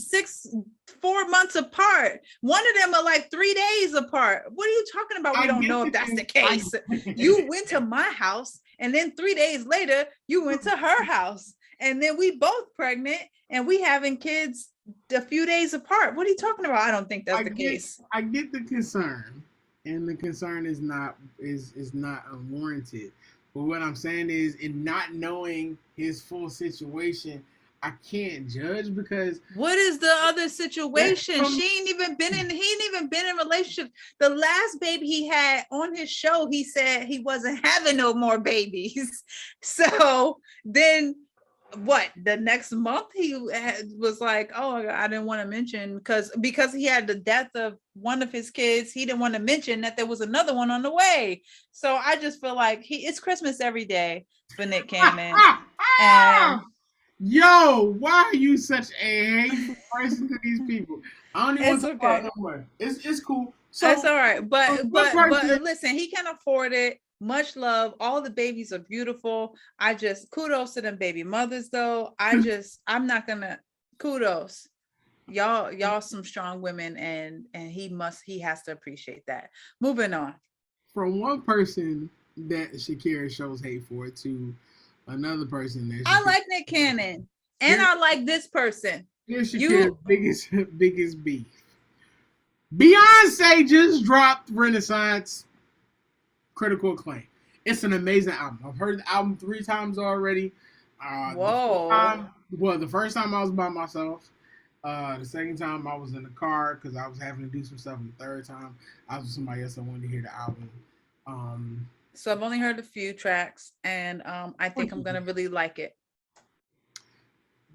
4 months apart. One of them are like 3 days apart. What are you talking about? We don't get know the if that's the I, case. You went to my house, and then 3 days later, you went to her house, and then we both pregnant, and we having kids a few days apart. What are you talking about? I don't think that's the case. I get the concern, and the concern is not unwarranted. But what I'm saying is, in not knowing his full situation, I can't judge because What is the other that's situation? from. He ain't even been in relationships. The last baby he had on his show, he said he wasn't having no more babies. So then what, the next month he was like, oh, I didn't want to mention because he had the death of one of his kids. He didn't want to mention that there was another one on the way. So I just feel like it's Christmas every day for Nick Cannon. And Yo, why are you such a hateful person to these people? I don't even want it's to talk about it okay. no more. It's cool. That's So, all right. But one but person. but listen, he can afford it. Much love. All the babies are beautiful. I just kudos to them baby mothers though. I'm not gonna kudos. Y'all some strong women, and he has to appreciate that. Moving on. From one person that Shakira shows hate for to another person that I Shakira. like Nick Cannon, and Here's, I like this person. here's Shakira's You biggest beef. Beyonce just dropped Renaissance, critical acclaim. It's an amazing album. I've heard the album 3 times already. Whoa. The first time I was by myself. The second time I was in the car because I was having to do some stuff. And the third time I was with somebody else that wanted to hear the album. So I've only heard a few tracks, and I think I'm gonna really like it.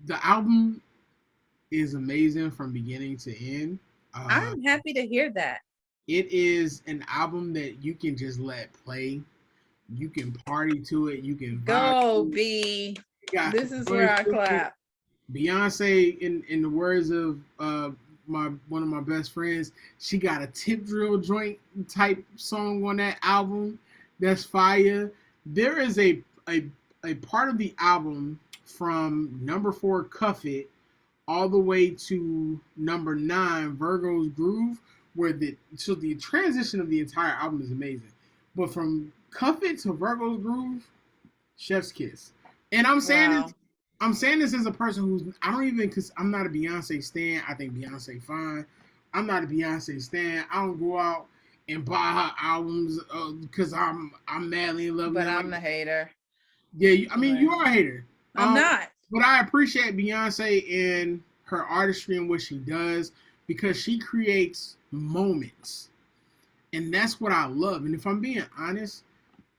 The album is amazing from beginning to end. I'm happy to hear that. It is an album that you can just let play. You can party to it. You can go B. This is where I clap. Beyonce, in the words of one of my best friends, she got a tip drill joint type song on that album. That's fire. There is a part of the album from number 4, Cuff It, all the way to number 9, Virgo's Groove, where the transition of the entire album is amazing. But from Cuff It to Virgo's Groove, chef's kiss. And I'm saying this as a person who's because I'm not a Beyonce stan. I think Beyonce fine. I'm not a Beyonce stan. I don't go out and buy her albums because I'm madly in love with her. But I'm a hater. Yeah, you are a hater. I'm not. But I appreciate Beyonce and her artistry and what she does because she creates moments. And that's what I love. And if I'm being honest,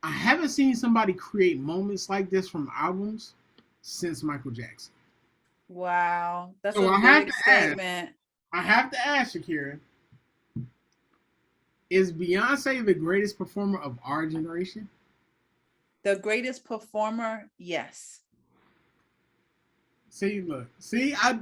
I haven't seen somebody create moments like this from albums since Michael Jackson. Wow. That's a big statement. I have to ask, Shakira, is Beyonce the greatest performer of our generation? The greatest performer, yes. See, look. See, I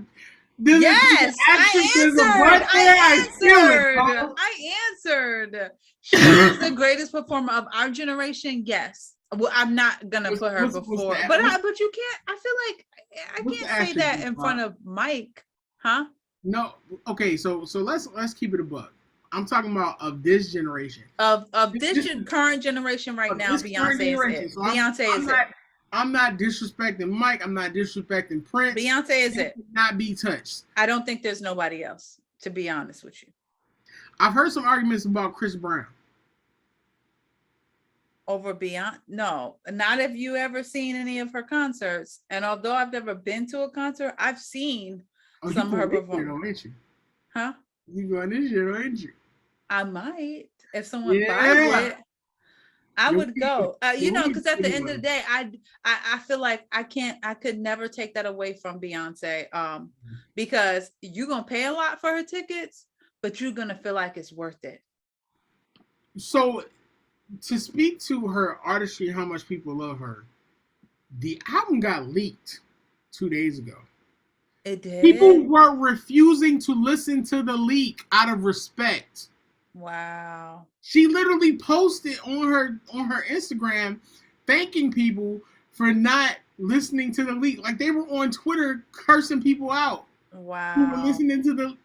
answered. She is the greatest performer of our generation, yes. Well, I'm not gonna put her before, but you can't. I feel like I can't say that in front of Mike, huh? No, okay. So let's keep it a buck. I'm talking about of this generation, of this current generation right now. Beyonce is it. So Beyonce is it. I'm not disrespecting Mike. I'm not disrespecting Prince. Beyonce is it. Not be touched. I don't think there's nobody else. To be honest with you, I've heard some arguments about Chris Brown. Over Beyonce? No, not if you ever seen any of her concerts. And although I've never been to a concert, I've seen some of her performances. Huh? You going this year, ain't you? I might if someone buys it. I would go. Because at the end of the day, I feel like I could never take that away from Beyonce. Because you're gonna pay a lot for her tickets, but you're gonna feel like it's worth it. So, to speak to her artistry and how much people love her, the album got leaked 2 days ago. It did. People were refusing to listen to the leak out of respect. Wow. She literally posted on her Instagram thanking people for not listening to the leak. Like they were on Twitter cursing people out. Wow. Who were listening to the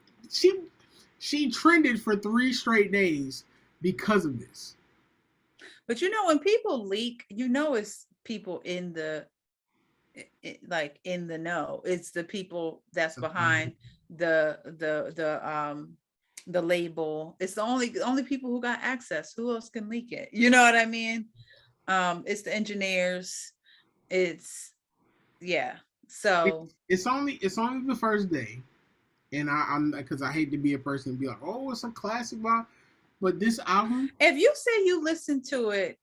she trended for 3 straight days because of this. But when people leak, it's people in the know. It's the people that's behind the label. It's the only people who got access. Who else can leak it? You know what I mean? It's the engineers. So it's only the first day, and I'm because I hate to be a person and be like, oh, it's a classic, but this album. If you say you listen to it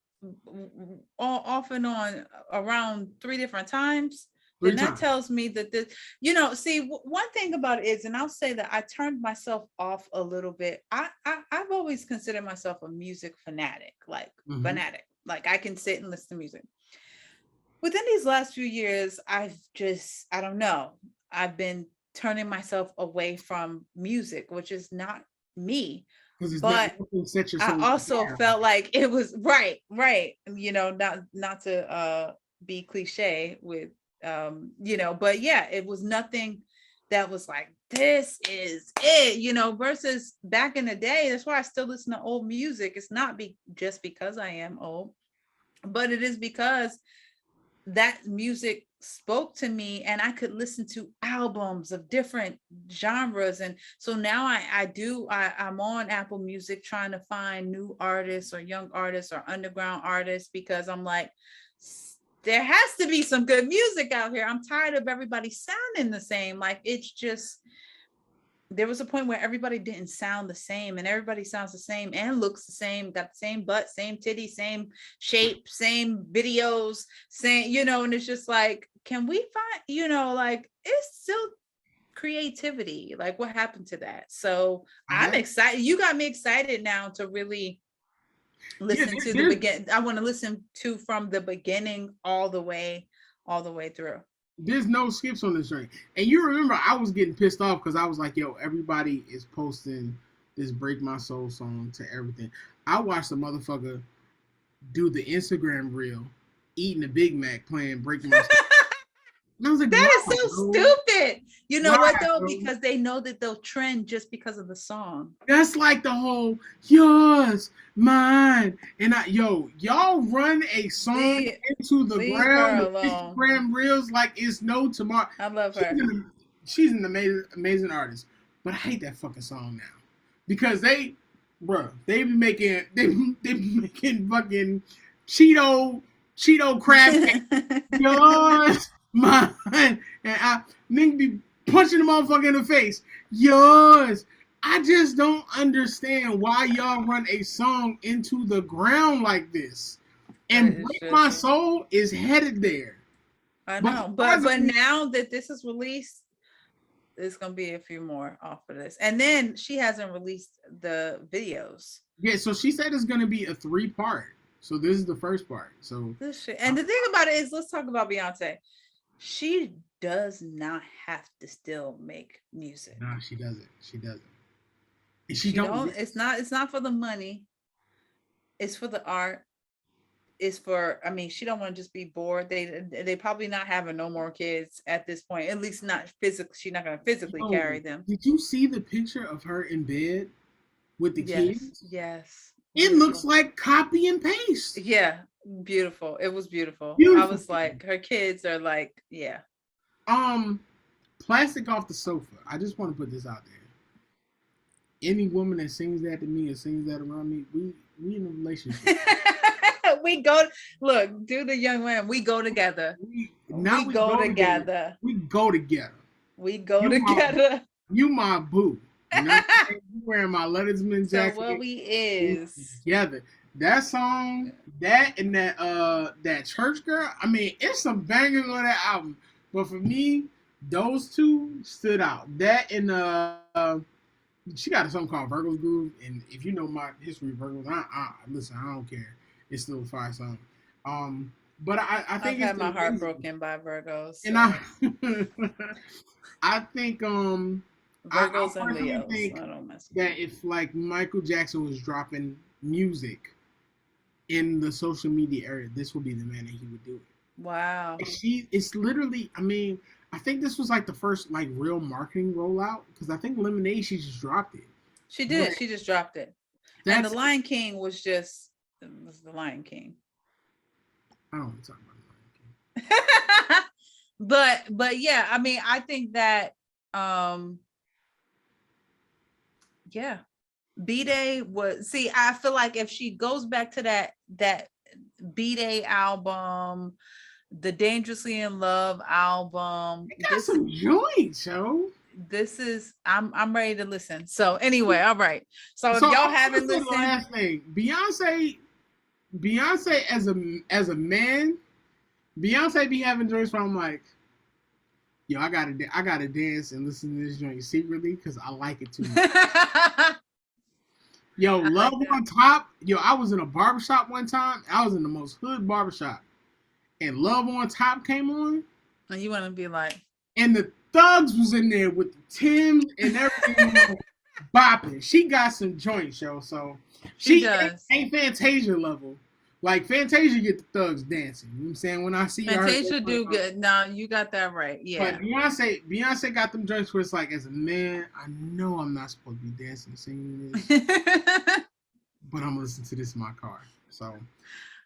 off and on around 3 different times, then that tells me that this, one thing about it is, and I'll say that I turned myself off a little bit. I've always considered myself a music fanatic, fanatic. Like I can sit and listen to music. Within these last few years, I don't know. I've been turning myself away from music, which is not me. But I also felt like it was right. Not to be cliche with but yeah, it was nothing that was like, this is it, versus back in the day. That's why I still listen to old music. It's not just because I am old, but it is because that music spoke to me, and I could listen to albums of different genres. And so now I'm on Apple Music trying to find new artists or young artists or underground artists, because I'm like, there has to be some good music out here. I'm tired of everybody sounding the same. Like, it's just, there was a point where everybody didn't sound the same, and everybody sounds the same and looks the same, got the same butt, same titty, same shape, same videos, same, and it's just like, can we find, like, it's still creativity. Like, what happened to that? So I'm excited. You got me excited now to really listen to the begin. I want to listen to from the beginning all the way through. There's no skips on this joint. And you remember I was getting pissed off because I was like, yo, everybody is posting this Break My Soul song to everything. I watched a motherfucker do the Instagram reel eating a Big Mac playing Break My Soul. And I was like, that is so stupid. You know what though? Because they know that they'll trend just because of the song. That's like the whole yours, mine, and y'all run a song into the ground with Instagram reels like it's no tomorrow. I love her. She's an amazing artist, but I hate that fucking song now because they be making fucking Cheeto crab yours, mine, and I nigga be punching the motherfucker in the face. Yours. I just don't understand why y'all run a song into the ground like this. And Break My Soul is headed there. I know, but now that this is released, there's gonna be a few more off of this. And then she hasn't released the videos. Yeah, so she said it's gonna be a 3-part. So this is the first part. So this shit. And the thing about it is, let's talk about Beyonce. She does not have to still make music. No, she doesn't. And she don't. It's not for the money. It's for the art. It's for, I mean, she don't want to just be bored. They probably not having no more kids at this point. At least not physically. She's not gonna physically carry them. Did you see the picture of her in bed with the kids? Yes. It looks like copy and paste. Yeah. Beautiful. It was beautiful. I was like, her kids are like, yeah. Plastic Off the Sofa. I just want to put this out there. Any woman that sings that to me or sings that around me, we in a relationship. We go, look, do the young man. We go together. We go together. We go together. You my boo. You know, you wearing my Letterman jacket. So what we is together. That song, that and that Church Girl. I mean, it's some bangers on that album. But for me, those two stood out. That and she got a song called Virgo's Groove. And if you know my history of Virgos, listen, I don't care. It's still a fire song. But I think I've had my heart broken by Virgos. So. And I think Virgos and Leos. Think that if like Michael Jackson was dropping music in the social media area, this would be the man that he would do it. Wow. It's literally, I mean, I think this was like the first like real marketing rollout because I think Lemonade, she just dropped it. She did. She just dropped it. And the Lion King was the Lion King. I don't want to talk about the Lion King. but yeah, I mean, I think that yeah, B-Day was, see, I feel like if she goes back to that B-Day album, the Dangerously in Love album, got some joints, yo. This is, I'm ready to listen. So anyway, all right. So if y'all haven't listened, last thing, Beyonce as a man, Beyonce be having joints where I'm like, yo, I gotta dance and listen to this joint secretly because I like it too much. Yo, Love on Top. Yo, I was in a barbershop one time. I was in the most hood barbershop. And Love on Top came on. And you want to be like. And the Thugs was in there with the Timbs and everything bopping. She got some joints, yo. So she does. Ain't Fantasia level. Like Fantasia get the Thugs dancing. You know what I'm saying? When I see Fantasia do good. No, you got that right. Yeah. But Beyonce got them joints where it's like, as a man, I know I'm not supposed to be dancing, singing this. But I'm listening to this in my car. So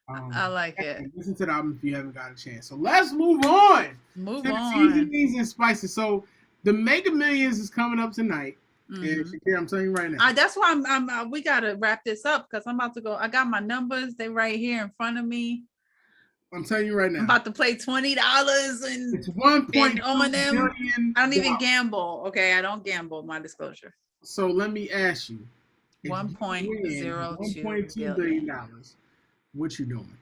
I like it. Listen to the album if you haven't got a chance. So let's move on Move to the Teasy on. Things and Spices. So the Mega Millions is coming up tonight. And Shakira, I'm telling you right now. That's why we gotta wrap this up because I'm about to go. I got my numbers. They right here in front of me. I'm telling you right now. I'm about to play $20 and it's 1.2 on them. billion. I don't even gamble. Okay, I don't gamble. My disclosure. So let me ask you. 1.02 $1.2 billion. What you doing?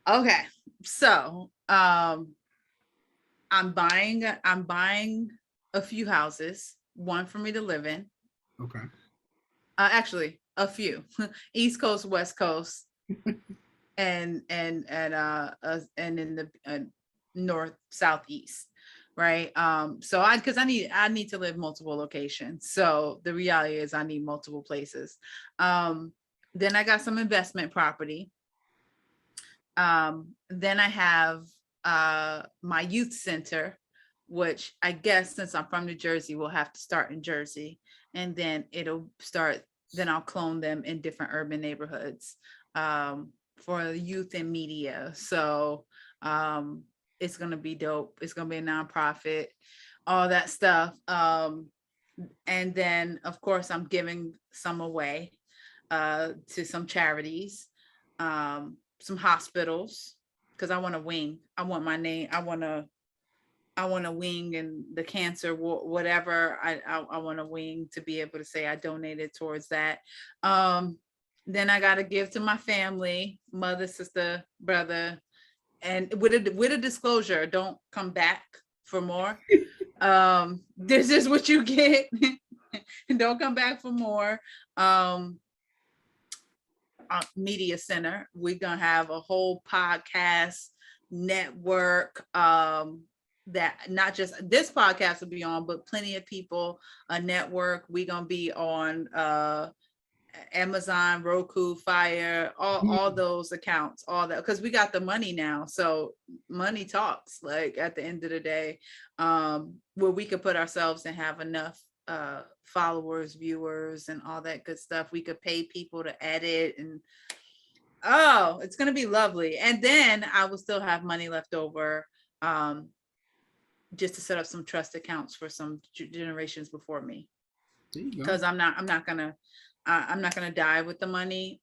Okay, so I'm buying a few houses, one for me to live in. Okay. Actually, a few. East Coast, West Coast, and in the north, southeast, right? So because I need to live multiple locations. So the reality is I need multiple places. Then I got some investment property. Then I have my youth center, which I guess since I'm from New Jersey, we'll have to start in Jersey, and then then I'll clone them in different urban neighborhoods for youth and media. So it's gonna be dope. It's gonna be a nonprofit, all that stuff. And then of course I'm giving some away to some charities, some hospitals, because I want to wing. I want my name. I want to wing and the cancer, whatever. I want to wing to be able to say I donated towards that. Then I got to give to my family, mother, sister, brother, and with a disclosure, don't come back for more. This is what you get. Don't come back for more. Media center. We're gonna have a whole podcast network that not just this podcast will be on, but plenty of people, a network. We're gonna be on Amazon, Roku, Fire, all those accounts, all that, because we got the money now. So money talks, like at the end of the day, where we could put ourselves and have enough followers, viewers, and all that good stuff. We could pay people to edit, and it's gonna be lovely. And then I will still have money left over just to set up some trust accounts for some generations before me, because I'm not gonna die with the money.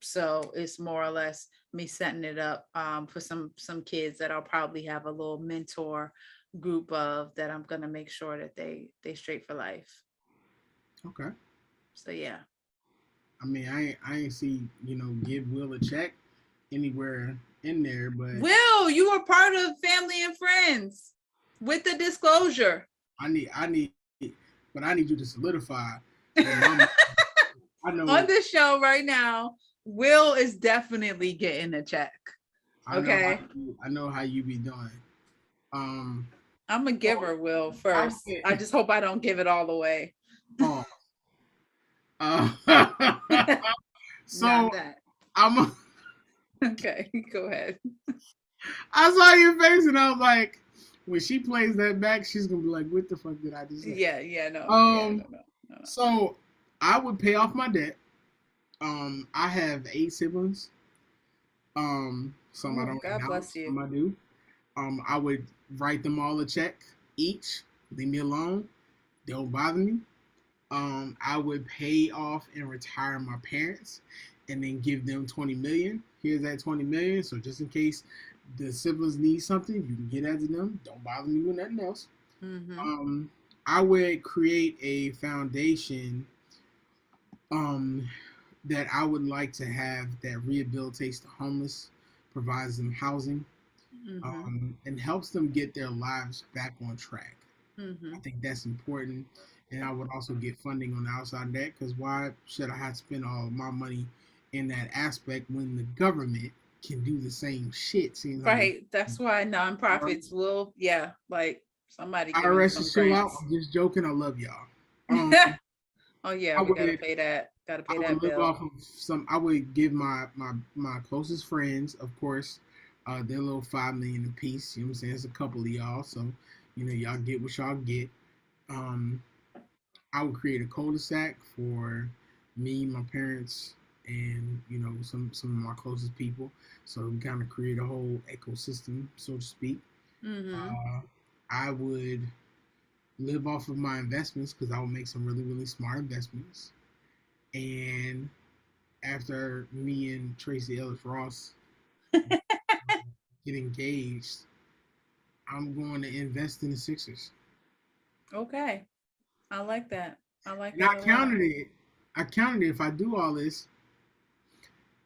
So it's more or less me setting it up for some kids that I'll probably have a little mentor group of, that I'm gonna make sure that they straight for life. Okay. So yeah. I mean, I ain't see, give Will a check anywhere in there, but Will, you are part of Family and Friends with the disclosure. I need you to solidify. I know on this show right now, Will is definitely getting a check. Okay. I know how you be doing. I'm a giver, Will, first. I just hope I don't give it all away. So I'm okay, go ahead. I saw your face and I was like, when she plays that back, she's gonna be like, what the fuck did I just say? No. So I would pay off my debt. I have 8 siblings. Some I don't. God bless you. Some I do. I would write them all a check each. Leave me alone. Don't bother me. I would pay off and retire my parents, and then give them 20 million. Here's that 20 million. So just in case the siblings need something, you can get at them. Don't bother me with nothing else. Mm-hmm. I would create a foundation that I would like to have that rehabilitates the homeless, provides them housing, and helps them get their lives back on track. I think that's important. And I would also get funding on the outside of that, because why should I have to spend all of my money in that aspect when the government can do the same shit? Right. That's why nonprofits will, like somebody. IRS is chill out. I'm just joking. I love y'all. Oh yeah, we gotta pay that. Gotta pay that bill. Off of I would give my closest friends, of course, their little $5 million a piece. You know what I'm saying? It's a couple of y'all, so y'all get what y'all get. I would create a cul-de-sac for me, my parents, and some of my closest people. So we kind of create a whole ecosystem, so to speak. Mm-hmm. I would live off of my investments because I would make some really really smart investments. And after me and Tracy Ellis Ross get engaged, I'm going to invest in the Sixers. Okay. I like that. I like And that a lot. I counted it. If I do all this,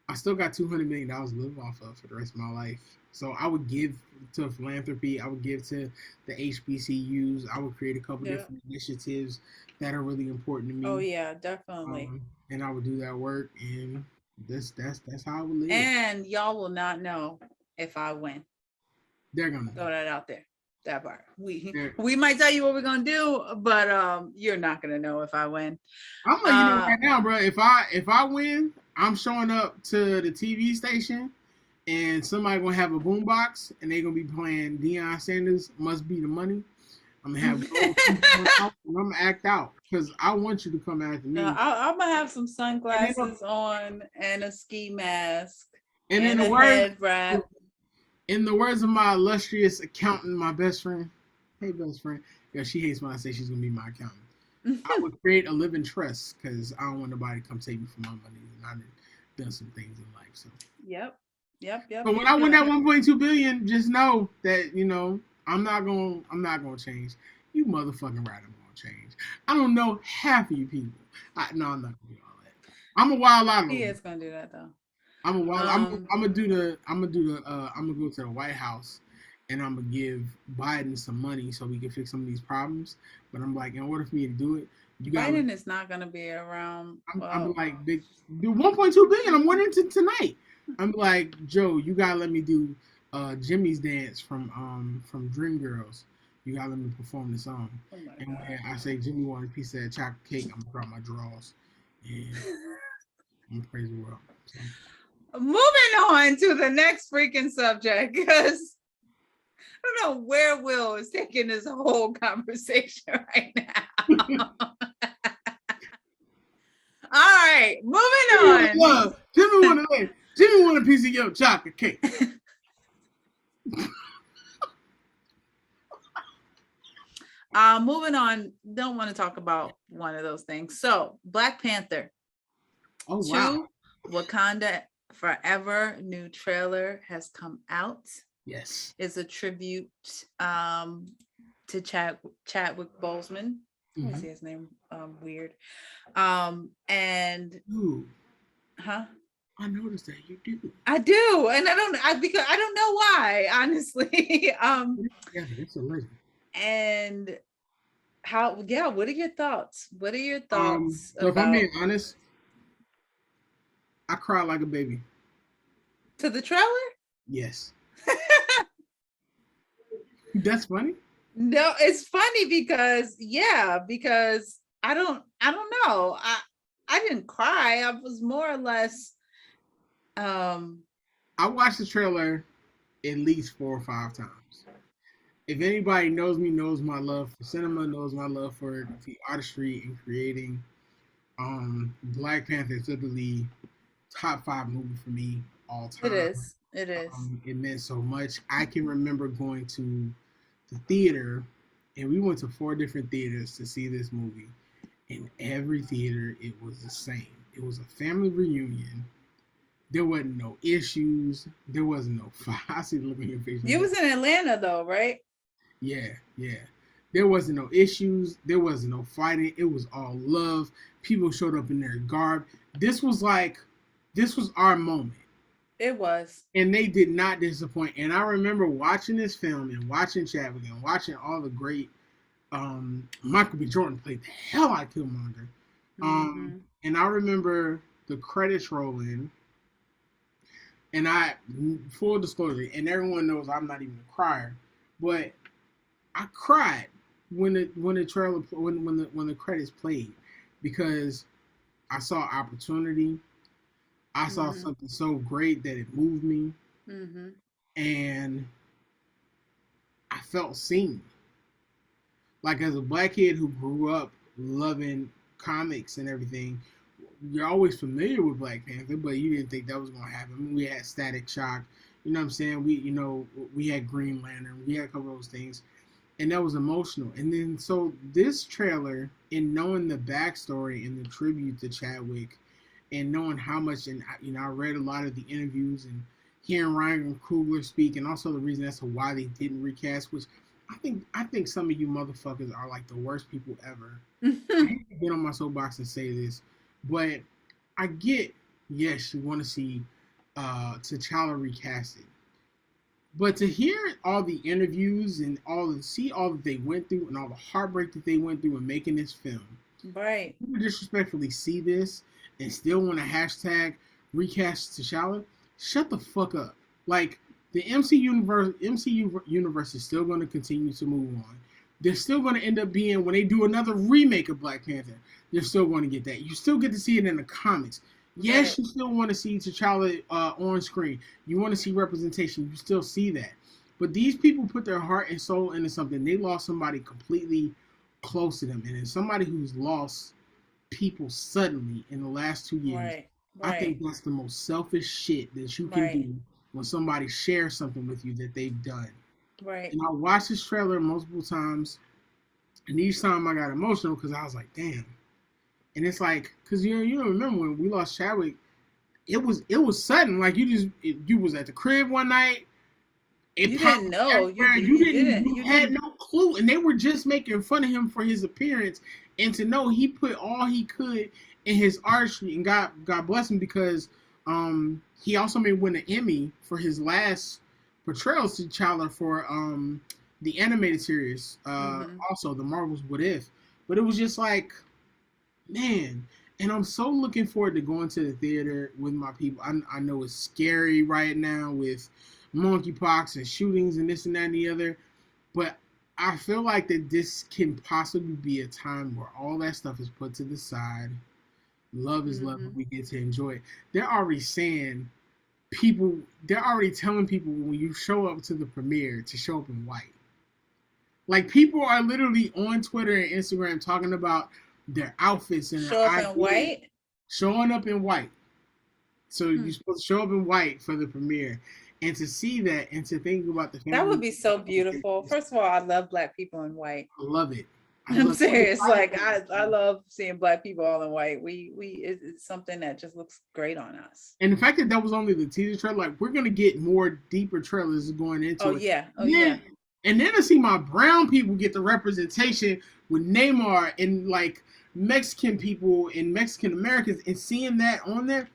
I still got $200 million to live off of for the rest of my life. So I would give to philanthropy. I would give to the HBCUs. I would create a couple Yeah. different initiatives that are really important to Oh me, yeah, definitely. and I would do that work. And that's how I would live. And y'all will not know if I win. They're gonna Throw know. that out there. That part. They're, We might tell you what we're gonna do, but you're not gonna know if I win. I'm letting you know right now, bro. If I win, I'm showing up to the TV station, and somebody gonna have a boombox, and they're gonna be playing Deion Sanders "Must Be the Money." I'm gonna have gold teeth on my mouth, and I'm gonna act out because I want you to come after me. I'm gonna have some And sunglasses on and a ski mask and and a head wrap. in the words of my illustrious accountant, my best friend, hey best friend, yeah, she hates when I say she's gonna be my accountant. I would create a living trust because I don't want nobody to come take me for my money, and I've done some things in life. So Yep. but when I win that 1.2 billion, just know that I'm not gonna change. You motherfucking right, I'm gonna change. I don't know half of you people. No, I'm not gonna do all that. I'm a wild out. He is gonna do that though. I'm a wild. I'm gonna do the. I'm gonna go to the White House, and I'm gonna give Biden some money so we can fix some of these problems. But I'm like, in order for me to do it, you got. Biden is not gonna be around. I'm like, big, do 1.2 billion. I'm winning tonight. I'm like, Joe, you gotta let me do Jimmy's dance from Dreamgirls. You gotta let me perform the song. Oh my And God. when I say Jimmy wanted a piece of that chocolate cake, I'm gonna drop my drawers and I'm gonna praise the world. So. Moving on to the next freaking subject, because I don't know where Will is taking this whole conversation right now. All right, moving on. Jimmy want a piece of your chocolate cake. Moving on. Don't want to talk about one of those things. So, Black Panther. Oh wow. 2, Wakanda Forever new trailer has come out. Yes. It's a tribute to Chadwick Boseman. Mm-hmm. I see his name weird. And Ooh. huh? I noticed that you do. I do, and because I don't know why, honestly. Yeah, it's a legend. And what are your thoughts? What are your thoughts so if I'm being honest, I cried like a baby. To the trailer? Yes. That's funny. No, it's funny because I don't know. I didn't cry. I was more or less I watched the trailer at least 4 or 5 times. If anybody knows me, knows my love for cinema, knows my love for the artistry and creating. Black Panther is literally top 5 movie for me all time. It is. It meant so much. I can remember going to the theater, and we went to 4 different theaters to see this movie. In every theater, it was the same. It was a family reunion. There wasn't no issues. There wasn't no fight. I see the look on your face. You was in Atlanta though, right? Yeah. There wasn't no issues. There wasn't no fighting. It was all love. People showed up in their garb. This was our moment. It was. And they did not disappoint. And I remember watching this film and watching Chadwick and watching all the great Michael B. Jordan played the hell out of Killmonger. And I remember the credits rolling. And full disclosure, and everyone knows I'm not even a crier, but I cried when the trailer when the credits played because I saw opportunity. I saw something so great that it moved me, and I felt seen. Like as a black kid who grew up loving comics and everything, you're always familiar with Black Panther, but you didn't think that was gonna happen. I mean, we had Static Shock, you know what I'm saying? We had Green Lantern, we had a couple of those things, and that was emotional. And then so this trailer, in knowing the backstory and the tribute to Chadwick, and knowing how much, and I read a lot of the interviews and hearing Ryan Coogler speak, and also the reason as to why they didn't recast, which I think some of you motherfuckers are like the worst people ever. I hate to get on my soapbox and say this, but I get, yes, you want to see T'Challa recasted, but to hear all the interviews and see all that they went through and all the heartbreak that they went through in making this film, Right. you disrespectfully see this and still want to hashtag recast T'Challa, shut the fuck up. Like, the MCU universe is still going to continue to move on. They're still going to end up being, when they do another remake of Black Panther, they're still going to get that. You still get to see it in the comics. Yes, Right. you still want to see T'Challa on screen. You want to see representation. You still see that. But these people put their heart and soul into something. They lost somebody completely close to them. And as somebody who's lost people suddenly in the last 2 years, Right. I Right. think that's the most selfish shit that you can Right. do when somebody shares something with you that they've done. Right. And I watched this trailer multiple times, and each time I got emotional because I was like, damn. And it's like, because you don't remember when we lost Chadwick, it was sudden. Like, you was at the crib one night, it You popped didn't up know. everywhere. You You had didn't. no clue, and they were just making fun of him for his appearance. And to know he put all he could in his artistry, and God bless him, because he also may win an Emmy for his last portrayal to T'Challa for the animated series, Mm-hmm. also the Marvel's What If. But it was just like, man. And I'm so looking forward to going to the theater with my people. I know it's scary right now with monkeypox and shootings and this and that and the other, but I feel like that this can possibly be a time where all that stuff is put to the side. Love is love, Mm-hmm. and we get to enjoy it. They're already saying people. They're already telling people when you show up to the premiere to show up in white. Like, people are literally on Twitter and Instagram talking about their outfits and their Show up in ideas, white. showing up in white. So Hmm. you're supposed to show up in white for the premiere, and to see that and to think about the That would family. be so beautiful. First of all, I love Black people in white. I love it. I I'm love serious. Like, it. I love seeing Black people all in white. It's something that just looks great on us. And the fact that that was only the teaser trailer, like, we're gonna get more deeper trailers going Oh into it. yeah. Oh And yeah. then to see my brown people get the representation with Neymar, and like Mexican people and Mexican Americans, and seeing that on there,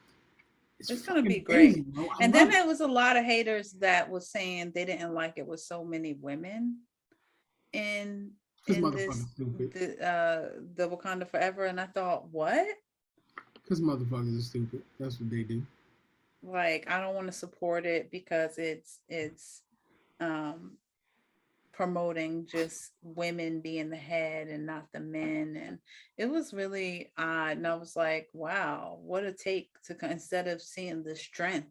it's It's gonna be fucking great. amazing, bro. I And then love it. there was a lot of haters that was saying they didn't like it with so many women in Cause this motherfuckers stupid. the Wakanda Forever, and I thought, what? Cause motherfuckers are stupid. That's what they do. Like, I don't want to support it because it's um promoting just women being the head and not the men, and it was really odd. And I was like, wow, what a take to instead of seeing the strength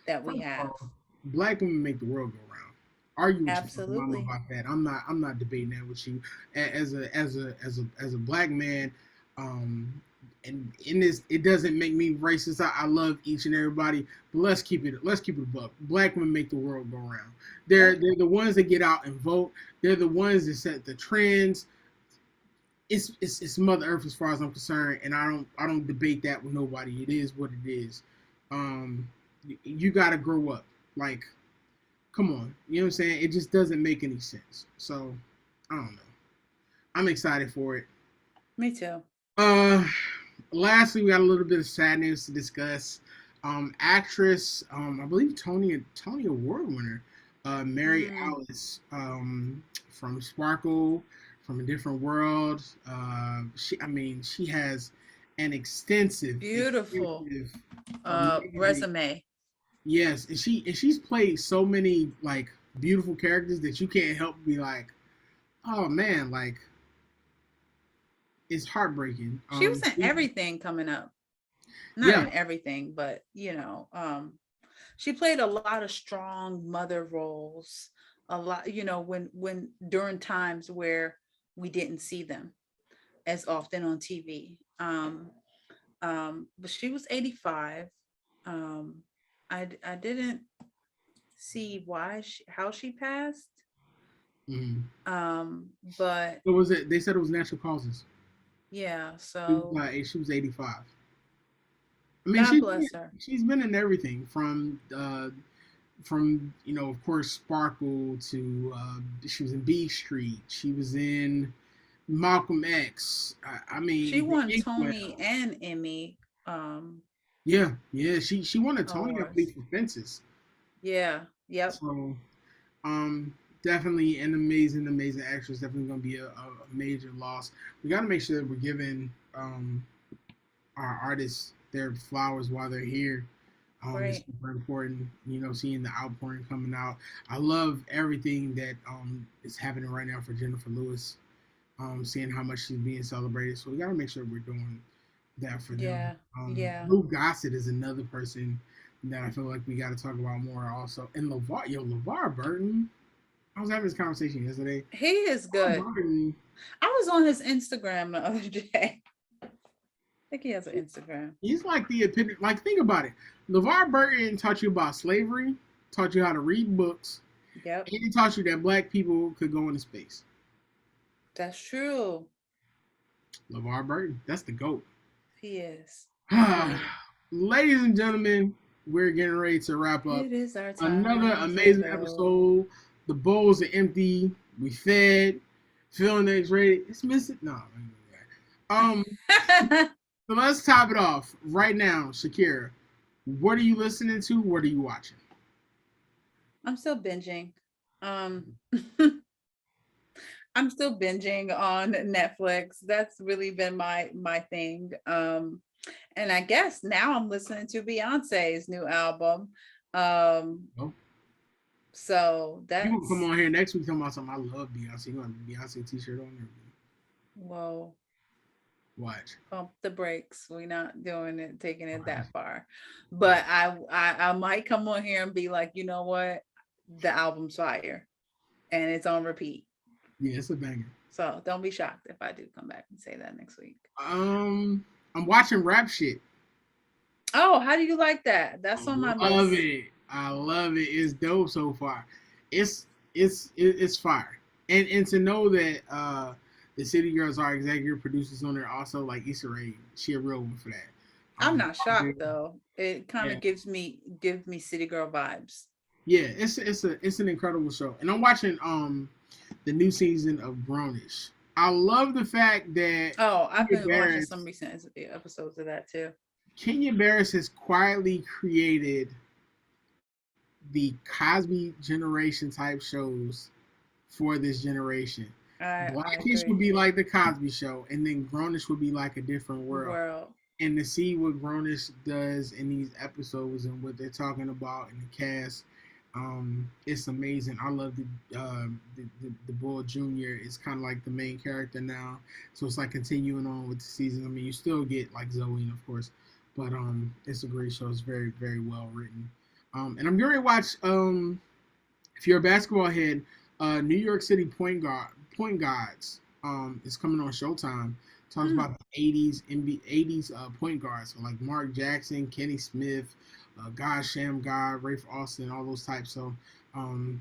that we First of have. all, black women make the world go round. Argue with your fucking mama Absolutely. about that. I'm not debating that with you. As a black man, um, and in this, it doesn't make me racist. I love each and everybody, but let's keep it a buck. Black women make the world go round. Yeah. They're the ones that get out and vote. They're the ones that set the trends. It's Mother Earth as far as I'm concerned, and I don't debate that with nobody. It is what it is. Um, you got to grow up. Like, come on, you know what I'm saying? It just doesn't make any sense. So I don't know. I'm excited for it. Me too. Uh, Lastly, we got a little bit of sad news to discuss. Actress, I believe Tony Award winner, Mary Mm, Alice, from Sparkle, from a Different World. She has an beautiful amazing, resume. yes, and she's played so many like beautiful characters that you can't help but be like, oh man, like, it's heartbreaking. She was in everything coming up. Not Yeah, in everything, but she played a lot of strong mother roles. A lot, when during times where we didn't see them as often on TV. But she was 85. Um, I didn't see how she passed. Mm-hmm. But What was it? They said it was natural causes. yeah, She was so she was 85. I mean, God bless her. she's been in everything from of course Sparkle to she was in B Street. She was in Malcolm X. I She mean the won Tony Inkwell. and Emmy Yeah. She won a Tony, I awards. believe, for Fences. Yeah, yep, So um definitely an amazing actress. Definitely gonna be a major loss. We got to make sure that we're giving our artists their flowers while they're here. It's right. super important, seeing the outpouring coming out. I love everything that is happening right now for Jennifer Lewis. Seeing how much she's being celebrated. So we gotta make sure we're doing that for them. Yeah, yeah. Lou Gossett is another person that I feel like we got to talk about more also. And LeVar Burton. I was having this conversation yesterday. He is LeVar good. Burton, I was on his Instagram the other day. I think he has an Instagram. he's like the epitome. Like, think about it. LeVar Burton taught you about slavery, taught you how to read books, Yep, and he taught you that black people could go into space. that's true. LeVar Burton, that's the GOAT. He is. He is. Ladies and gentlemen, we're getting ready to wrap up It is our another time to amazing go. episode. The bowls are empty. We fed. Feeling X rated. It's missing. No. Um. So let's top it off right now, Shakira. What are you listening to? What are you watching? I'm still binging. Um, I'm still binging on Netflix. That's really been my thing. And I guess now I'm listening to Beyonce's new album. Um, Oh, so you gonna come that's on here next week talking about something? I love Beyonce. You gonna have a Beyonce t-shirt on there? well, Watch. pump the brakes. We're not doing it, taking it Watch. that far. But I might come on here and be like, you know what, the album's fire, and it's on repeat. Yeah, it's a banger. So don't be shocked if I do come back and say that next week. I'm watching rap shit. Oh, how do you like that? That's on my I love list. it. I love it. It's dope so far. It's fire. And to know that the City Girls are executive producers on there also, like Issa Rae, she a real one for that. I'm not shocked though. It kind Yeah, of gives me City Girl vibes. yeah, it's an incredible show. And I'm watching the new season of Grownish. I love the fact that Oh, I've Kenya been watching Barris, some recent episodes of that too. Kenya Barris has quietly created the Cosby generation type shows for this generation. I Blackish would agree. be like the Cosby Show, and then Grownish would be like a different world. World. And to see what Grownish does in these episodes and what they're talking about in the cast, it's amazing. I love the Bull Junior. Is kind of like the main character now, so it's like continuing on with the season. I mean, you still get like Zoe, of course, but it's a great show. It's very well written. And I'm going to watch. If you're a basketball head, New York City Point Guards is coming on Showtime. Talks Hmm. about the 80s NBA 80s point guards, so like Mark Jackson, Kenny Smith, God Sham God, Rafe Austin, all those types. So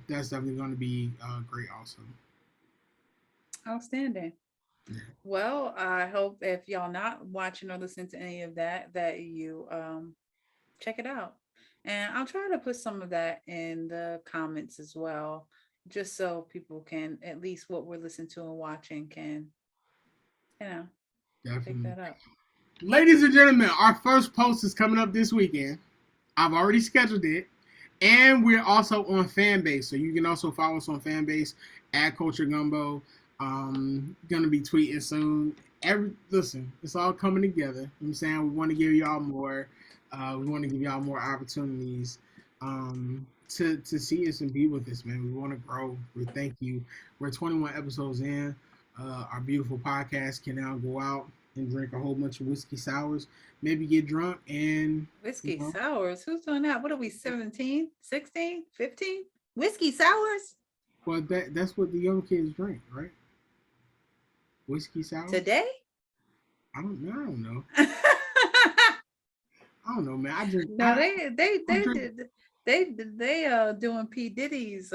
that's definitely going to be great also. Outstanding. Yeah. Well, I hope if y'all not watching or listening to any of that, that you check it out. And I'll try to put some of that in the comments as well, just so people can at least what we're listening to and watching can, you know, pick Definitely. that up. Ladies and gentlemen, our first post is coming up this weekend. I've already scheduled it. And we're also on Fanbase. So you can also follow us on Fanbase at Culture Gumbo. Gonna be tweeting soon. Listen, it's all coming together. You know what I'm saying? We want to give y'all more. We want to give y'all more opportunities to see us and be with us, man. We want to grow. We thank you. We're 21 episodes in. Our beautiful podcast can now go out and drink a whole bunch of whiskey sours, maybe get drunk and you Whiskey know. sours. Who's doing that? What are we, 17, 16, 15? Whiskey sours? Well, that's what the young kids drink, right? Whiskey sour. Today? I don't know. I don't know, man. I drink. No, I drink. they doing P Diddy's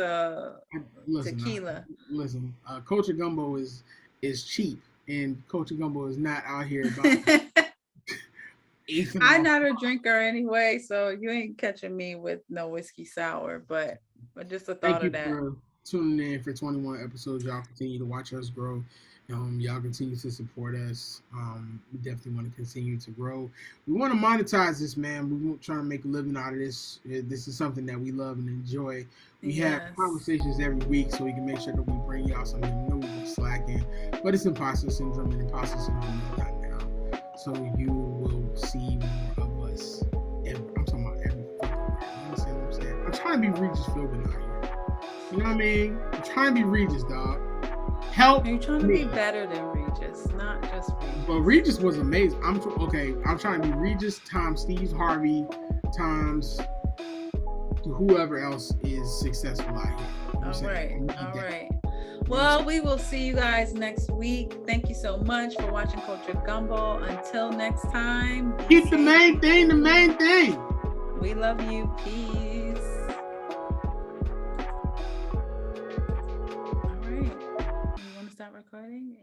Listen, tequila. listen. Culture Gumbo is cheap, and Culture Gumbo is not out here about eighth and I'm off. not a drinker anyway, so you ain't catching me with no whiskey sour, but just the Thank thought you of that. for tuning in for 21 episodes. Y'all continue to watch us grow. Y'all continue to support us. We definitely want to continue to grow. We want to monetize this, man. We won't try to make a living out of this. This is something that we love and enjoy. We have Yes. conversations every week so we can make sure that we bring y'all something. We know we're slacking, but it's imposter syndrome, and imposter syndrome is not now. So you will see more of us. I'm talking about every fucking word. You understand what I'm saying? I'm trying to be Regis Philbin out here. You know what I mean? I'm trying to be Regis, dog. Help Are you trying to me. be better than Regis, not just But Regis? Regis was amazing. Okay. I'm trying to be Regis times Steve Harvey times whoever else is successful out here. You know what I'm All saying? right. All right. Well, we will see you guys next week. Thank you so much for watching Culture Gumbo. Until next time, be Keep the safe. main thing the main thing. We love you. Peace. All right. You want to start recording?